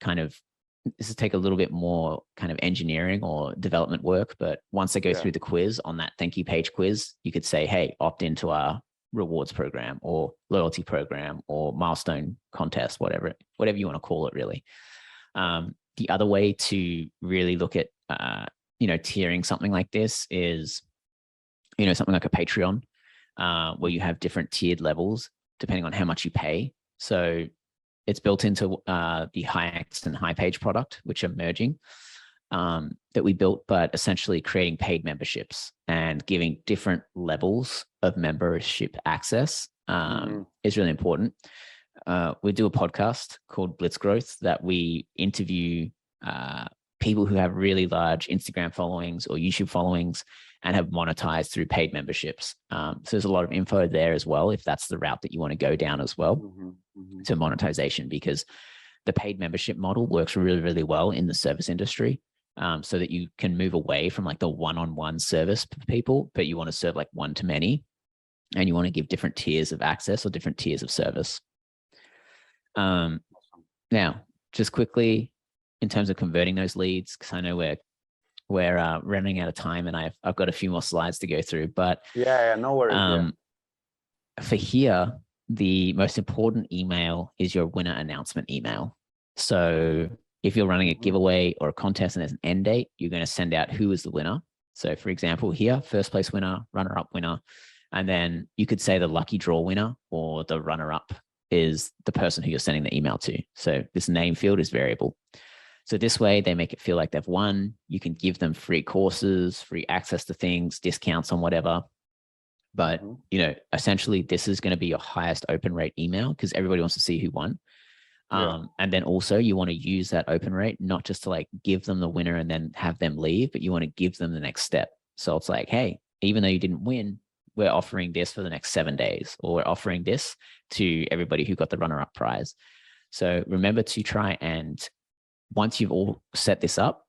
this would take a little bit more kind of engineering or development work. But once they go through the quiz on that thank you page quiz, you could say, hey, opt into our rewards program or loyalty program or milestone contest, whatever you want to call it, really. The other way to really look at, tiering something like this is, something like a Patreon, where you have different tiered levels depending on how much you pay. So it's built into the HiX and HiPage product, which are merging, that we built, but essentially creating paid memberships and giving different levels of membership access is really important. We do a podcast called Blitz Growth that we interview people who have really large Instagram followings or YouTube followings, and have monetized through paid memberships. So there's a lot of info there as well, if that's the route that you want to go down as well, to monetization, because the paid membership model works really, really well in the service industry. So that you can move away from like the one-on-one service for people, but you want to serve like one to many, and you want to give different tiers of access or different tiers of service. Now, just quickly, in terms of converting those leads, because I know we're running out of time, and I've got a few more slides to go through. But yeah, no worries. For here, the most important email is your winner announcement email. So if you're running a giveaway or a contest and there's an end date, you're going to send out who is the winner. So for example, here, first place winner, runner-up winner, and then you could say the lucky draw winner or the runner-up is the person who you're sending the email to. So this name field is variable. So this way they make it feel like they've won. You can give them free courses, free access to things, discounts on whatever. But, essentially this is going to be your highest open rate email because everybody wants to see who won. And then also you want to use that open rate, not just to like give them the winner and then have them leave, but you want to give them the next step. So it's like, hey, even though you didn't win, we're offering this for the next 7 days, or we're offering this to everybody who got the runner-up prize. So remember to try and, once you've all set this up,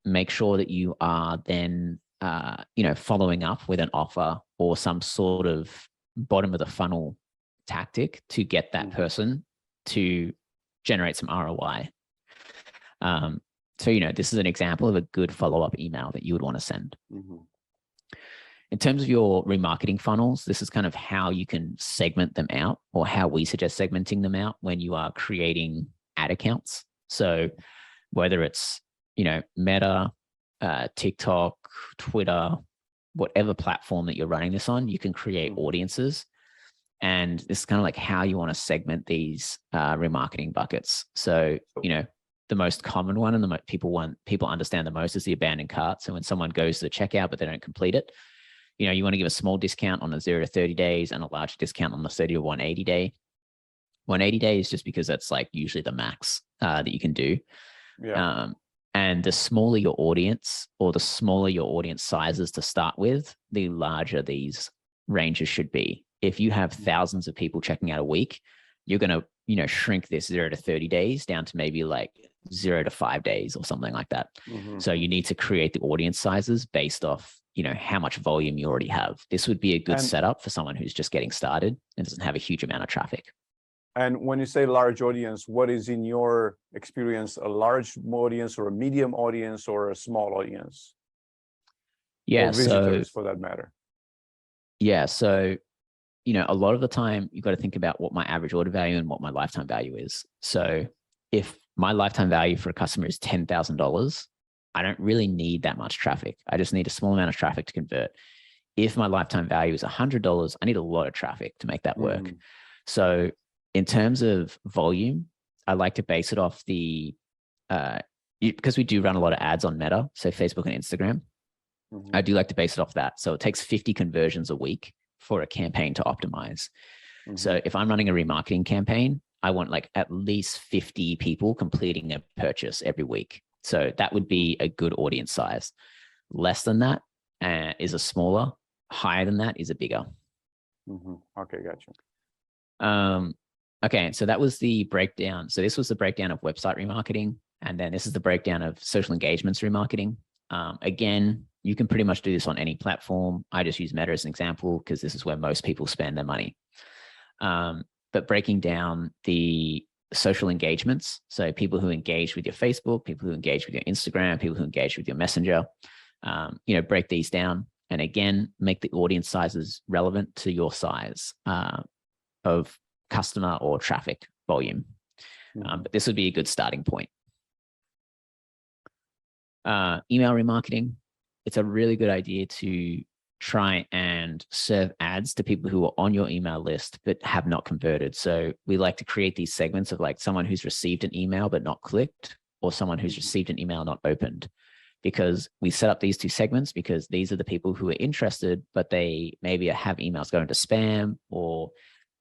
make sure that you are then, following up with an offer or some sort of bottom of the funnel tactic to get that person to generate some ROI. So, this is an example of a good follow-up email that you would want to send. In terms of your remarketing funnels, this is kind of how you can segment them out, or how we suggest segmenting them out when you are creating ad accounts. So whether it's, Meta, TikTok, Twitter, whatever platform that you're running this on, you can create audiences. And this is kind of like how you want to segment these remarketing buckets. So, the most common one and the people understand the most is the abandoned cart. So when someone goes to the checkout, but they don't complete it, you want to give a small discount on the 0 to 30 days and a larger discount on the 30 to 180 day. 180 days just because that's like usually the max that you can do. And the smaller your audience, or the smaller your audience sizes to start with, the larger these ranges should be. If you have thousands of people checking out a week, you're going to, shrink this 0 to 30 days down to maybe like 0 to 5 days or something like that. So you need to create the audience sizes based off, how much volume you already have. This would be a good setup for someone who's just getting started and doesn't have a huge amount of traffic. And when you say large audience, what is in your experience a large audience or a medium audience or a small audience? Yeah, or visitors for that matter. Yeah, so a lot of the time you've got to think about what my average order value and what my lifetime value is. So if my lifetime value for a customer is $10,000, I don't really need that much traffic. I just need a small amount of traffic to convert. If my lifetime value is $100, I need a lot of traffic to make that work. So in terms of volume, I like to base it off the, because we do run a lot of ads on Meta, so Facebook and Instagram. I do like to base it off that. So it takes 50 conversions a week for a campaign to optimize. So if I'm running a remarketing campaign, I want like at least 50 people completing a purchase every week. So that would be a good audience size. Less than that is a smaller. Higher than that is a bigger. Okay, gotcha. Okay, so that was the breakdown. So this was the breakdown of website remarketing. And then this is the breakdown of social engagements remarketing. Again, you can pretty much do this on any platform. I just use Meta as an example because this is where most people spend their money. But breaking down the social engagements, so people who engage with your Facebook, people who engage with your Instagram, people who engage with your Messenger, break these down. And again, make the audience sizes relevant to your size of customer or traffic volume. But this would be a good starting point. Email remarketing. It's a really good idea to try and serve ads to people who are on your email list but have not converted. So we like to create these segments of like someone who's received an email but not clicked, or someone who's received an email not opened, because we set up these two segments because these are the people who are interested, but they maybe have emails going to spam, or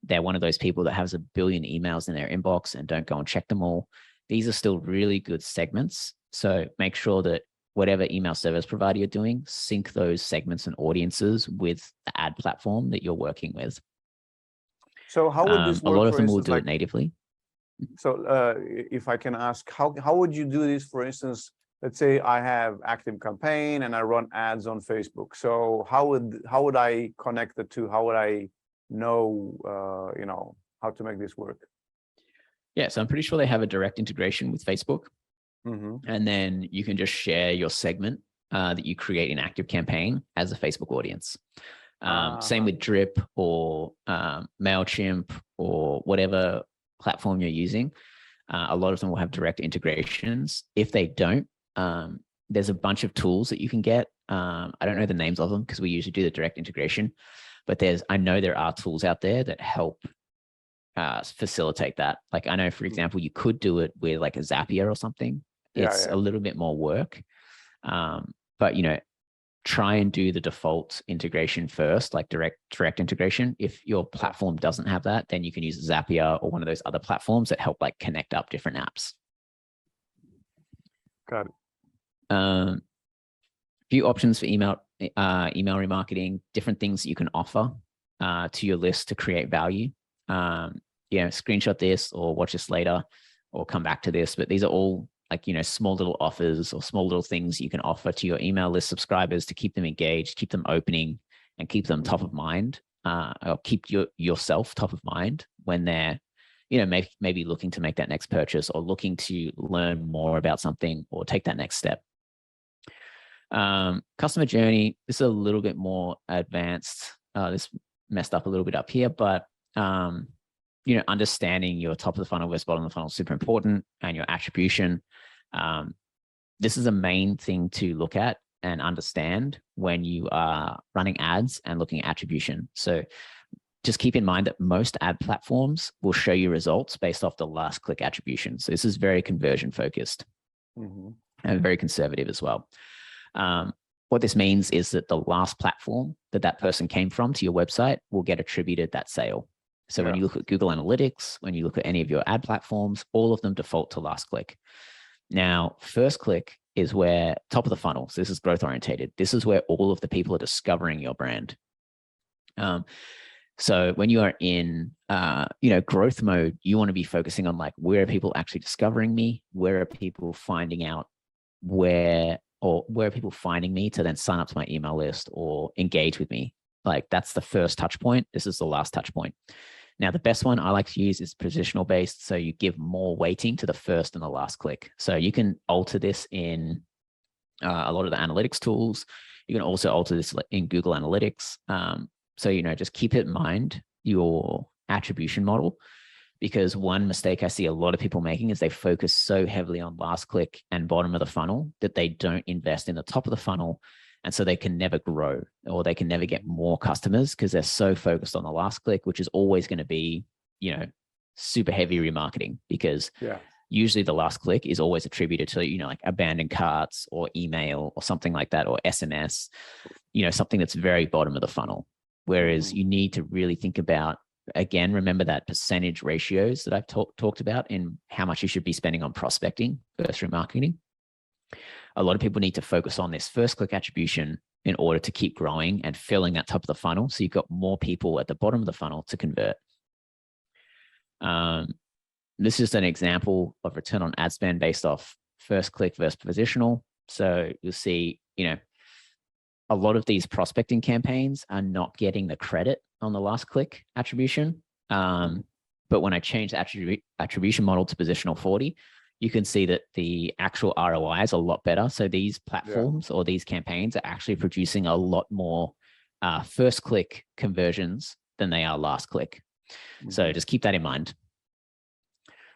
they're one of those people that has a billion emails in their inbox and don't go and check them all. These are still really good segments. So make sure that whatever email service provider you're doing, sync those segments and audiences with the ad platform that you're working with. So how would this A work, lot of for them will instance, do like, it natively. so if I can ask, how would you do this, for instance? Let's say I have active campaign and I run ads on Facebook. So how would I connect the two? How would I know, how to make this work? Yeah, so I'm pretty sure they have a direct integration with Facebook. And then you can just share your segment that you create in active campaign as a Facebook audience. Same with Drip or MailChimp or whatever platform you're using. A lot of them will have direct integrations. If they don't, there's a bunch of tools that you can get. I don't know the names of them because we usually do the direct integration, but I know there are tools out there that help facilitate that. Like I know, for example, you could do it with like a Zapier or something. It's a little bit more work, but try and do the default integration first, like direct integration. If your platform doesn't have that, then you can use Zapier or one of those other platforms that help like connect up different apps. Got it. Few options for email remarketing, different things that you can offer to your list to create value. Screenshot this or watch this later or come back to this, but these are all like, small little offers or small little things you can offer to your email list subscribers to keep them engaged, keep them opening, and keep them top of mind, or keep yourself top of mind when they're, maybe looking to make that next purchase or looking to learn more about something or take that next step. Customer journey, this is a little bit more advanced. This messed up a little bit up here, but understanding your top of the funnel versus bottom of the funnel is super important, and your attribution. This is a main thing to look at and understand when you are running ads and looking at attribution. So just keep in mind that most ad platforms will show you results based off the last click attribution. So this is very conversion focused and very conservative as well. What this means is that the last platform that person came from to your website will get attributed that sale. So when you look at Google Analytics, when you look at any of your ad platforms, all of them default to last click. Now, first click is where top of the funnel. So this is growth orientated. This is where all of the people are discovering your brand. So when you are in, growth mode, you want to be focusing on like, where are people actually discovering me? Where are people finding out where are people finding me to then sign up to my email list or engage with me? Like that's the first touch point. This is the last touch point. Now, the best one I like to use is positional based. So you give more weighting to the first and the last click. So you can alter this in a lot of the analytics tools. You can also alter this in Google Analytics. So, just keep in mind your attribution model, because one mistake I see a lot of people making is they focus so heavily on last click and bottom of the funnel that they don't invest in the top of the funnel. And so they can never grow or they can never get more customers because they're so focused on the last click, which is always going to be, super heavy remarketing, because usually the last click is always attributed to, like abandoned carts or email or something like that, or SMS, something that's very bottom of the funnel. Whereas you need to really think about, again, remember that percentage ratios that I've talked about in how much you should be spending on prospecting versus remarketing. A lot of people need to focus on this first click attribution in order to keep growing and filling that top of the funnel. So you've got more people at the bottom of the funnel to convert. This is an example of return on ad spend based off first click versus positional. So you'll see, a lot of these prospecting campaigns are not getting the credit on the last click attribution. But when I change the attribution model to positional 40, you can see that the actual ROI is a lot better. So these platforms or these campaigns are actually producing a lot more first click conversions than they are last click. So just keep that in mind.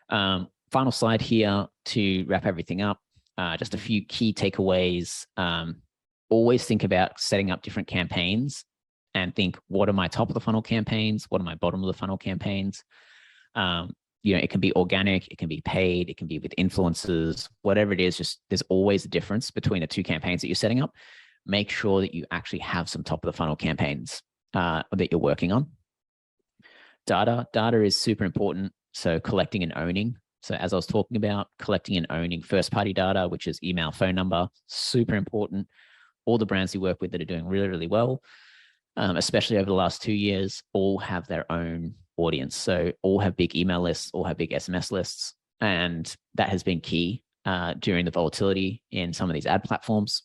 Final slide here to wrap everything up. Just a few key takeaways. Always think about setting up different campaigns and think, what are my top of the funnel campaigns? What are my bottom of the funnel campaigns? It can be organic, it can be paid, it can be with influencers, whatever it is, just there's always a difference between the two campaigns that you're setting up. Make sure that you actually have some top of the funnel campaigns that you're working on. Data is super important. So collecting and owning So as I was talking about, collecting and owning first-party data, which is email, phone number, super important. All the brands you work with that are doing really, really well, especially over the last 2 years, all have their own audience. So all have big email lists, all have big SMS lists. And that has been key during the volatility in some of these ad platforms.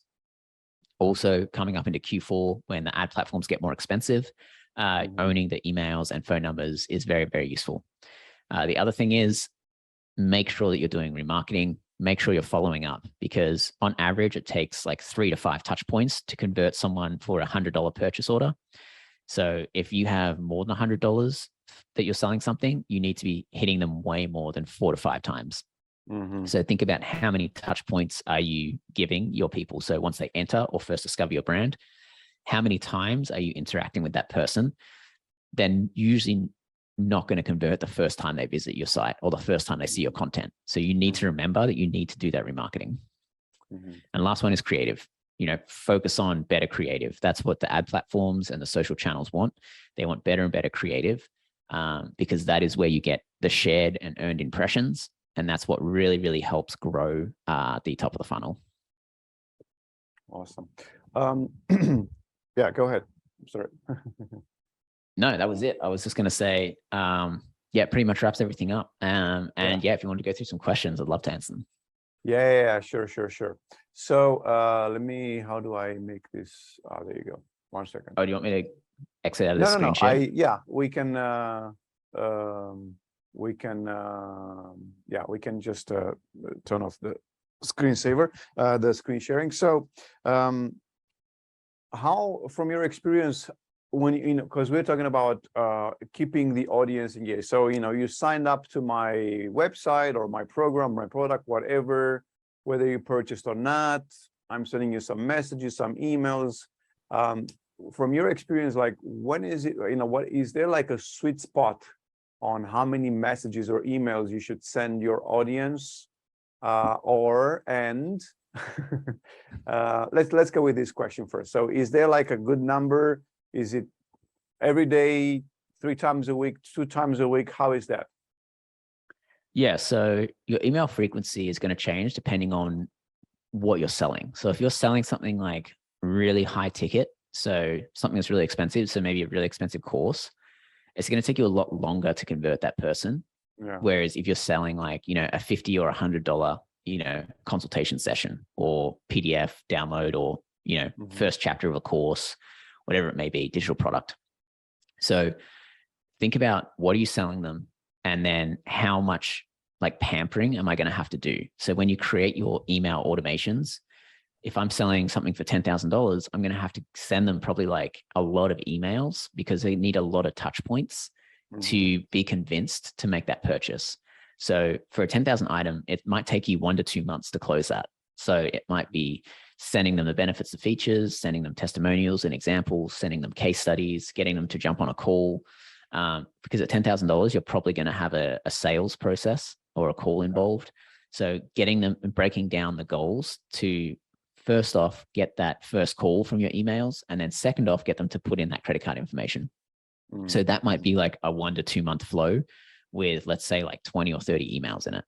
Also coming up into Q4, when the ad platforms get more expensive, owning the emails and phone numbers is very, very useful. The other thing is, make sure that you're doing remarketing, make sure you're following up, because on average, it takes like 3 to 5 touch points to convert someone for a $100 purchase order. So if you have more than $100 that you're selling something, you need to be hitting them way more than 4 to 5 times. So think about how many touch points are you giving your people. So once they enter or first discover your brand, how many times are you interacting with that person? Then usually not going to convert the first time they visit your site or the first time they see your content. So you need to remember that you need to do that remarketing. And last one is creative. Focus on better creative. That's what the ad platforms and the social channels want. They want better and better creative, because that is where you get the shared and earned impressions. And that's what really, really helps grow the top of the funnel. Awesome. Yeah, go ahead. Sorry. No, that was it. I was just going to say, yeah, pretty much wraps everything up. And yeah, if you want to go through some questions, I'd love to answer them. Yeah, sure. So how do I make this? There you go. 1 second. Oh, do you want me to exit out of the screen share? We can just turn off the screensaver, the screen sharing. So how, from your experience, when because we're talking about keeping the audience engaged. So you signed up to my website or my program, my product, whatever, whether you purchased or not. I'm sending you some messages, some emails. From your experience, like, when is it? What is there, like a sweet spot on how many messages or emails you should send your audience? Let's go with this question first. So is there like a good number? Is it every day, 3 times a week, 2 times a week? How is that? Yeah, so your email frequency is going to change depending on what you're selling. So if you're selling something like really high ticket, so something that's really expensive, so maybe a really expensive course, it's going to take you a lot longer to convert that person. Yeah. Whereas if you're selling like, a $50 or $100, consultation session or PDF download or, first chapter of a course, whatever it may be, digital product. So think about, what are you selling them? And then how much like pampering am I going to have to do? So when you create your email automations, if I'm selling something for $10,000, I'm going to have to send them probably like a lot of emails, because they need a lot of touch points to be convinced to make that purchase. So for a 10,000 item, it might take you 1 to 2 months to close that. So it might be sending them the benefits and features, sending them testimonials and examples, sending them case studies, getting them to jump on a call. Because at $10,000, you're probably going to have a sales process or a call involved. So getting them and breaking down the goals to, first off, get that first call from your emails, and then second off, get them to put in that credit card information. So that might be like a 1 to 2 month flow with, let's say, like 20 or 30 emails in it.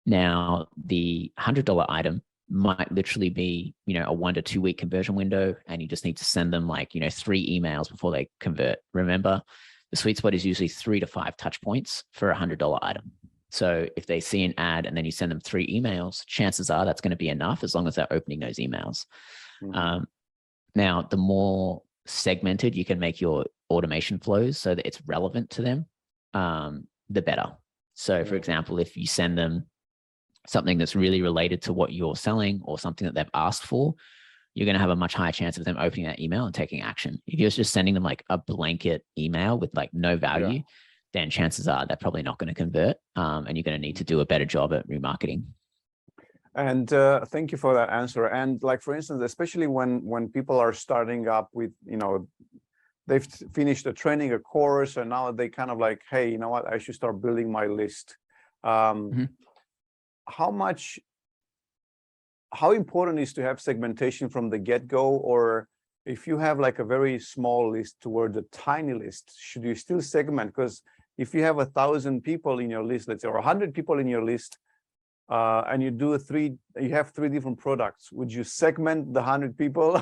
Now, the $100 item might literally be, a 1 to 2 week conversion window, and you just need to send them like, 3 emails before they convert. Remember, the sweet spot is usually 3 to 5 touch points for a $100 item. So if they see an ad and then you send them 3 emails, chances are that's going to be enough, as long as they're opening those emails. Now, the more segmented you can make your automation flows so that it's relevant to them, the better. So for example, if you send them something that's really related to what you're selling or something that they've asked for, you're going to have a much higher chance of them opening that email and taking action. If you're just sending them like a blanket email with like no value, then chances are they're probably not going to convert, and you're going to need to do a better job at remarketing. And thank you for that answer. And like, for instance, especially when people are starting up with, they've finished a training, a course, and now they kind of like, hey, you know what, I should start building my list. How important is to have segmentation from the get-go? Or if you have like a very small list toward a tiny list, should you still segment? Because if you have 1,000 people in your list, let's say, or 100 people in your list, and you have three different products, would you segment the 100 people,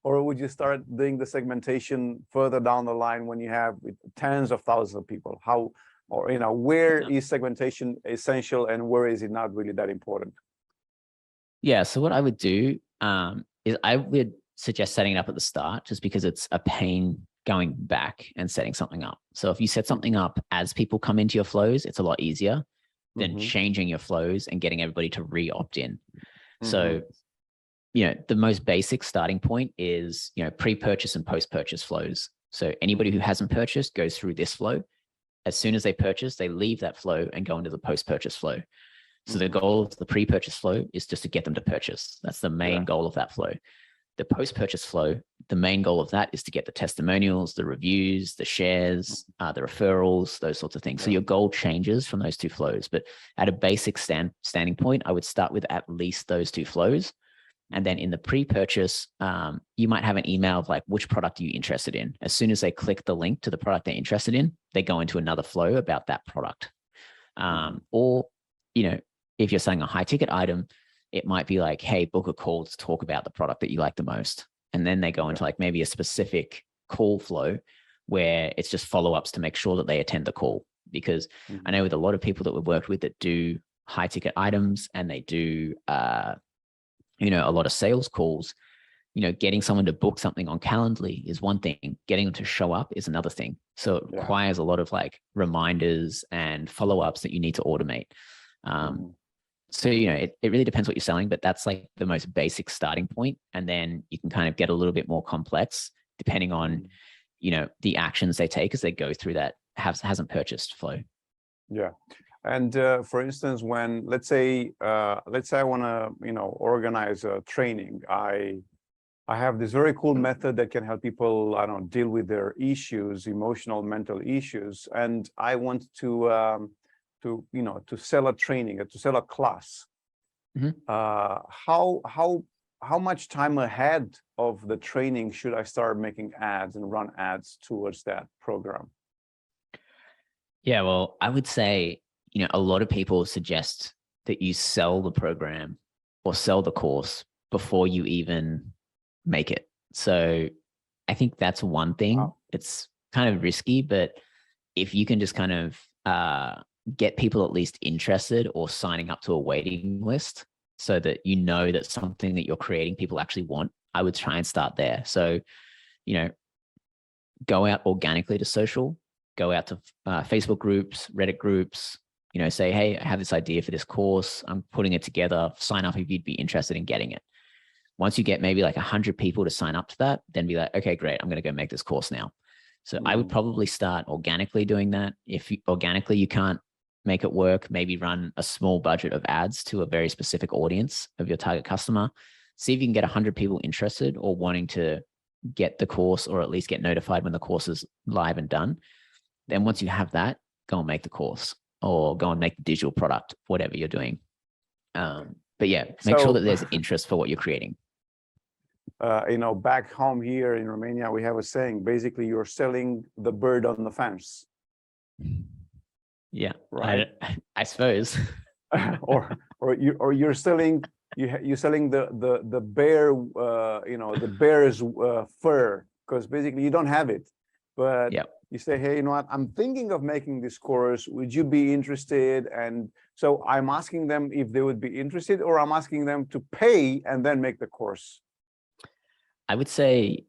or would you start doing the segmentation further down the line when you have tens of thousands of people? How, or where is segmentation essential and where is it not really that important? Yeah. So what I would do is I would suggest setting it up at the start, just because it's a pain going back and setting something up. So if you set something up as people come into your flows, it's a lot easier than changing your flows and getting everybody to re-opt in. So, the most basic starting point is, pre-purchase and post-purchase flows. So anybody who hasn't purchased goes through this flow. As soon as they purchase, they leave that flow and go into the post-purchase flow. So the goal of the pre-purchase flow is just to get them to purchase. That's the main goal of that flow. The post-purchase flow, the main goal of that is to get the testimonials, the reviews, the shares, the referrals, those sorts of things. So your goal changes from those two flows. But at a basic standing point, I would start with at least those two flows. And then in the pre-purchase, you might have an email of like, which product are you interested in? As soon as they click the link to the product they're interested in, they go into another flow about that product. Or, if you're selling a high ticket item, it might be like, hey, book a call to talk about the product that you like the most. And then they go into like maybe a specific call flow where it's just follow-ups to make sure that they attend the call. Because I know with a lot of people that we've worked with that do high ticket items and they do, a lot of sales calls, getting someone to book something on Calendly is one thing. Getting them to show up is another thing. So it requires a lot of like reminders and follow-ups that you need to automate. So, it really depends what you're selling, but that's like the most basic starting point. And then you can kind of get a little bit more complex depending on, the actions they take as they go through that hasn't purchased flow. Yeah. And for instance, when let's say I want to, organize a training, I have this very cool method that can help people, deal with their issues, emotional, mental issues. And I want to sell a training, to sell a class. How much time ahead of the training should I start making ads and run ads towards that program? Yeah, well, I would say, a lot of people suggest that you sell the program or sell the course before you even make it. So I think that's one thing. Wow. It's kind of risky, but if you can just kind of get people at least interested or signing up to a waiting list so that that something that you're creating people actually want, I would try and start there. So, go out organically to social, go out to Facebook groups, Reddit groups, say, hey, I have this idea for this course. I'm putting it together. Sign up if you'd be interested in getting it. Once you get maybe like 100 people to sign up to that, then be like, okay, great. I'm going to go make this course now. So I would probably start organically doing that. If organically you can't make it work, maybe run a small budget of ads to a very specific audience of your target customer. See if you can get 100 people interested or wanting to get the course or at least get notified when the course is live and done. Then once you have that, go and make the course or go and make the digital product, whatever you're doing. But yeah, make sure that there's interest for what you're creating. Back home here in Romania, we have a saying, basically you're selling the bird on the fence. Yeah, right. I suppose. or you're selling the bear, the bear's fur, because basically you don't have it, but you say, hey, you know what? I'm thinking of making this course. Would you be interested? And so I'm asking them if they would be interested, or I'm asking them to pay and then make the course. I would say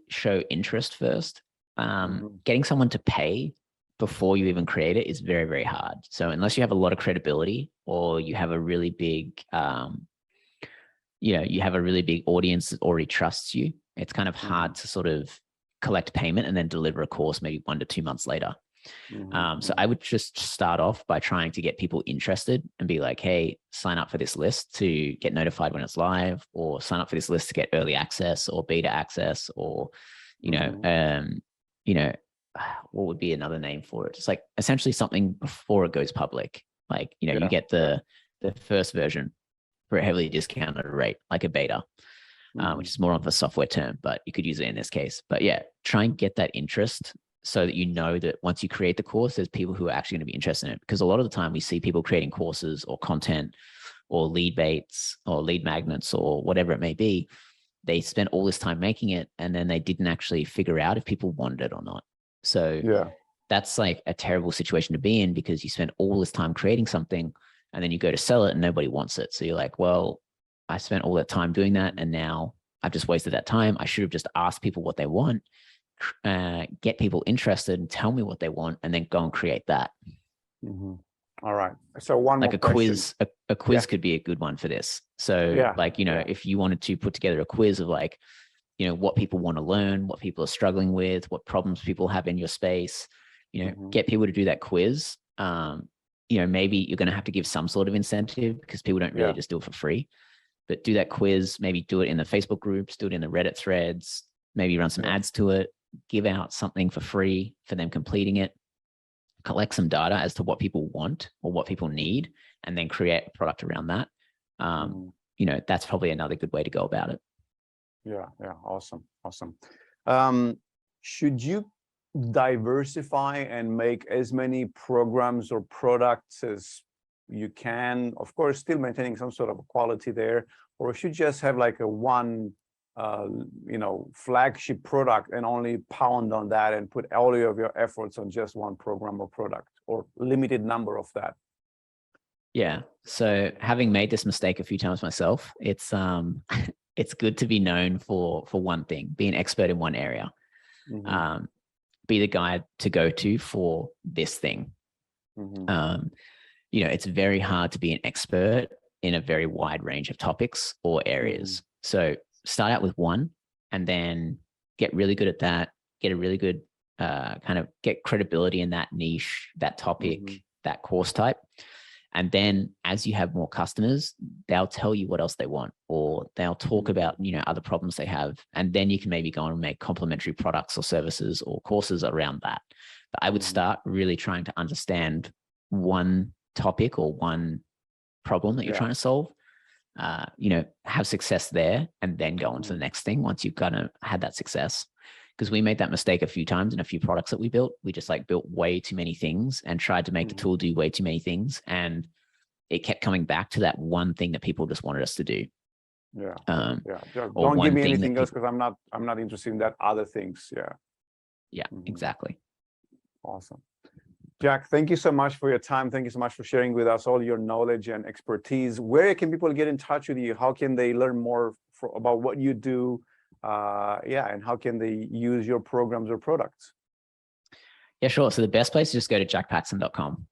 show interest first. Getting someone to pay before you even create it is very, very hard. So unless you have a lot of credibility or you have a really big, you have a really big audience that already trusts you, it's kind of hard to sort of collect payment and then deliver a course maybe 1 to 2 months later. So I would just start off by trying to get people interested and be like, hey, sign up for this list to get notified when it's live, or sign up for this list to get early access or beta access, or, what would be another name for it? It's like essentially something before it goes public. Like, you get the first version for a heavily discounted rate, like a beta, which is more of a software term, but you could use it in this case. But yeah, try and get that interest so that you know that once you create the course, there's people who are actually going to be interested in it. Because a lot of the time we see people creating courses or content or lead baits or lead magnets or whatever it may be. They spent all this time making it, and then they didn't actually figure out if people wanted it or not. So Yeah. that's like a terrible situation to be in, because you spend all this time creating something and then you go to sell it and nobody wants it. So you're like, well, I spent all that time doing that, and now I've just wasted that time. I should have just asked people what they want, get people interested and tell me what they want, and then go and create that. Mm-hmm. All right. So one like more a question. quiz, a quiz could be a good one for this. So like, you know, if you wanted to put together a quiz of like, you know, what people want to learn, what people are struggling with, what problems people have in your space, you know, get people to do that quiz. You know, maybe you're going to have to give some sort of incentive, because people don't really just do it for free. But do that quiz, maybe do it in the Facebook groups, do it in the Reddit threads, maybe run some ads to it, give out something for free for them completing it, collect some data as to what people want or what people need, and then create a product around that. You know, that's probably another good way to go about it. Yeah. Awesome. Should you diversify and make as many programs or products as you can, of course, still maintaining some sort of quality there, or should you just have like a one you know, flagship product and only pound on that and put all of your efforts on just one program or product, or limited number of that? Yeah. So having made this mistake a few times myself, it's it's good to be known for one thing, be an expert in one area, be the guy to go to for this thing. You know, it's very hard to be an expert in a very wide range of topics or areas. So start out with one, and then get really good at that, get a really good kind of get credibility in that niche, that topic, that course type. And then as you have more customers, they'll tell you what else they want, or they'll talk about, you know, other problems they have. And then you can maybe go and make complementary products or services or courses around that. But I would start really trying to understand one topic or one problem that you're trying to solve, you know, have success there, and then go on to the next thing once you've kind of had that success. Because we made that mistake a few times in a few products that we built. We just like built way too many things and tried to make the tool do way too many things. And it kept coming back to that one thing that people just wanted us to do. Don't give me anything else, because I'm not interested in that other things. Exactly. Awesome. Jack, thank you so much for your time. Thank you so much for sharing with us all your knowledge and expertise. Where can people get in touch with you? How can they learn more about what you do? And how can they use your programs or products? Yeah, sure. So the best place is just go to jackpaxton.com.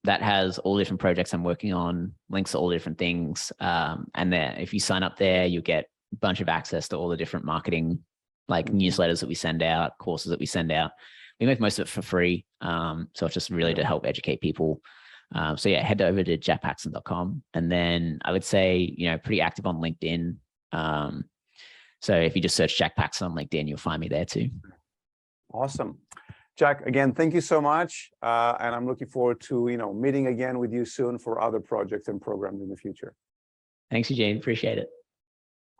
That has all the different projects I'm working on, links to all the different things. And there, if you sign up there, you get a bunch of access to all the different marketing, like newsletters that we send out, courses that we send out. We make most of it for free. So it's just really to help educate people. So yeah, head over to jackpaxton.com. And then I would say, you know, pretty active on LinkedIn. So if you just search Jack Paxton on LinkedIn, you'll find me there too. Awesome. Jack, again, thank you so much. And I'm looking forward to, you know, meeting again with you soon for other projects and programs in the future. Thanks, Eugene. Appreciate it.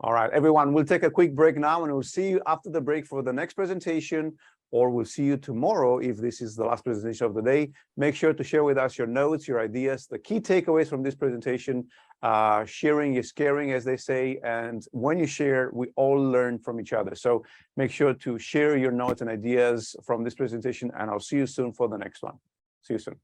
All right, everyone, we'll take a quick break now, and we'll see you after the break for the next presentation, or we'll see you tomorrow if this is the last presentation of the day. Make sure to share with us your notes, your ideas, the key takeaways from this presentation. Sharing is caring, as they say, and when you share, we all learn from each other. So make sure to share your notes and ideas from this presentation, and I'll see you soon for the next one. See you soon.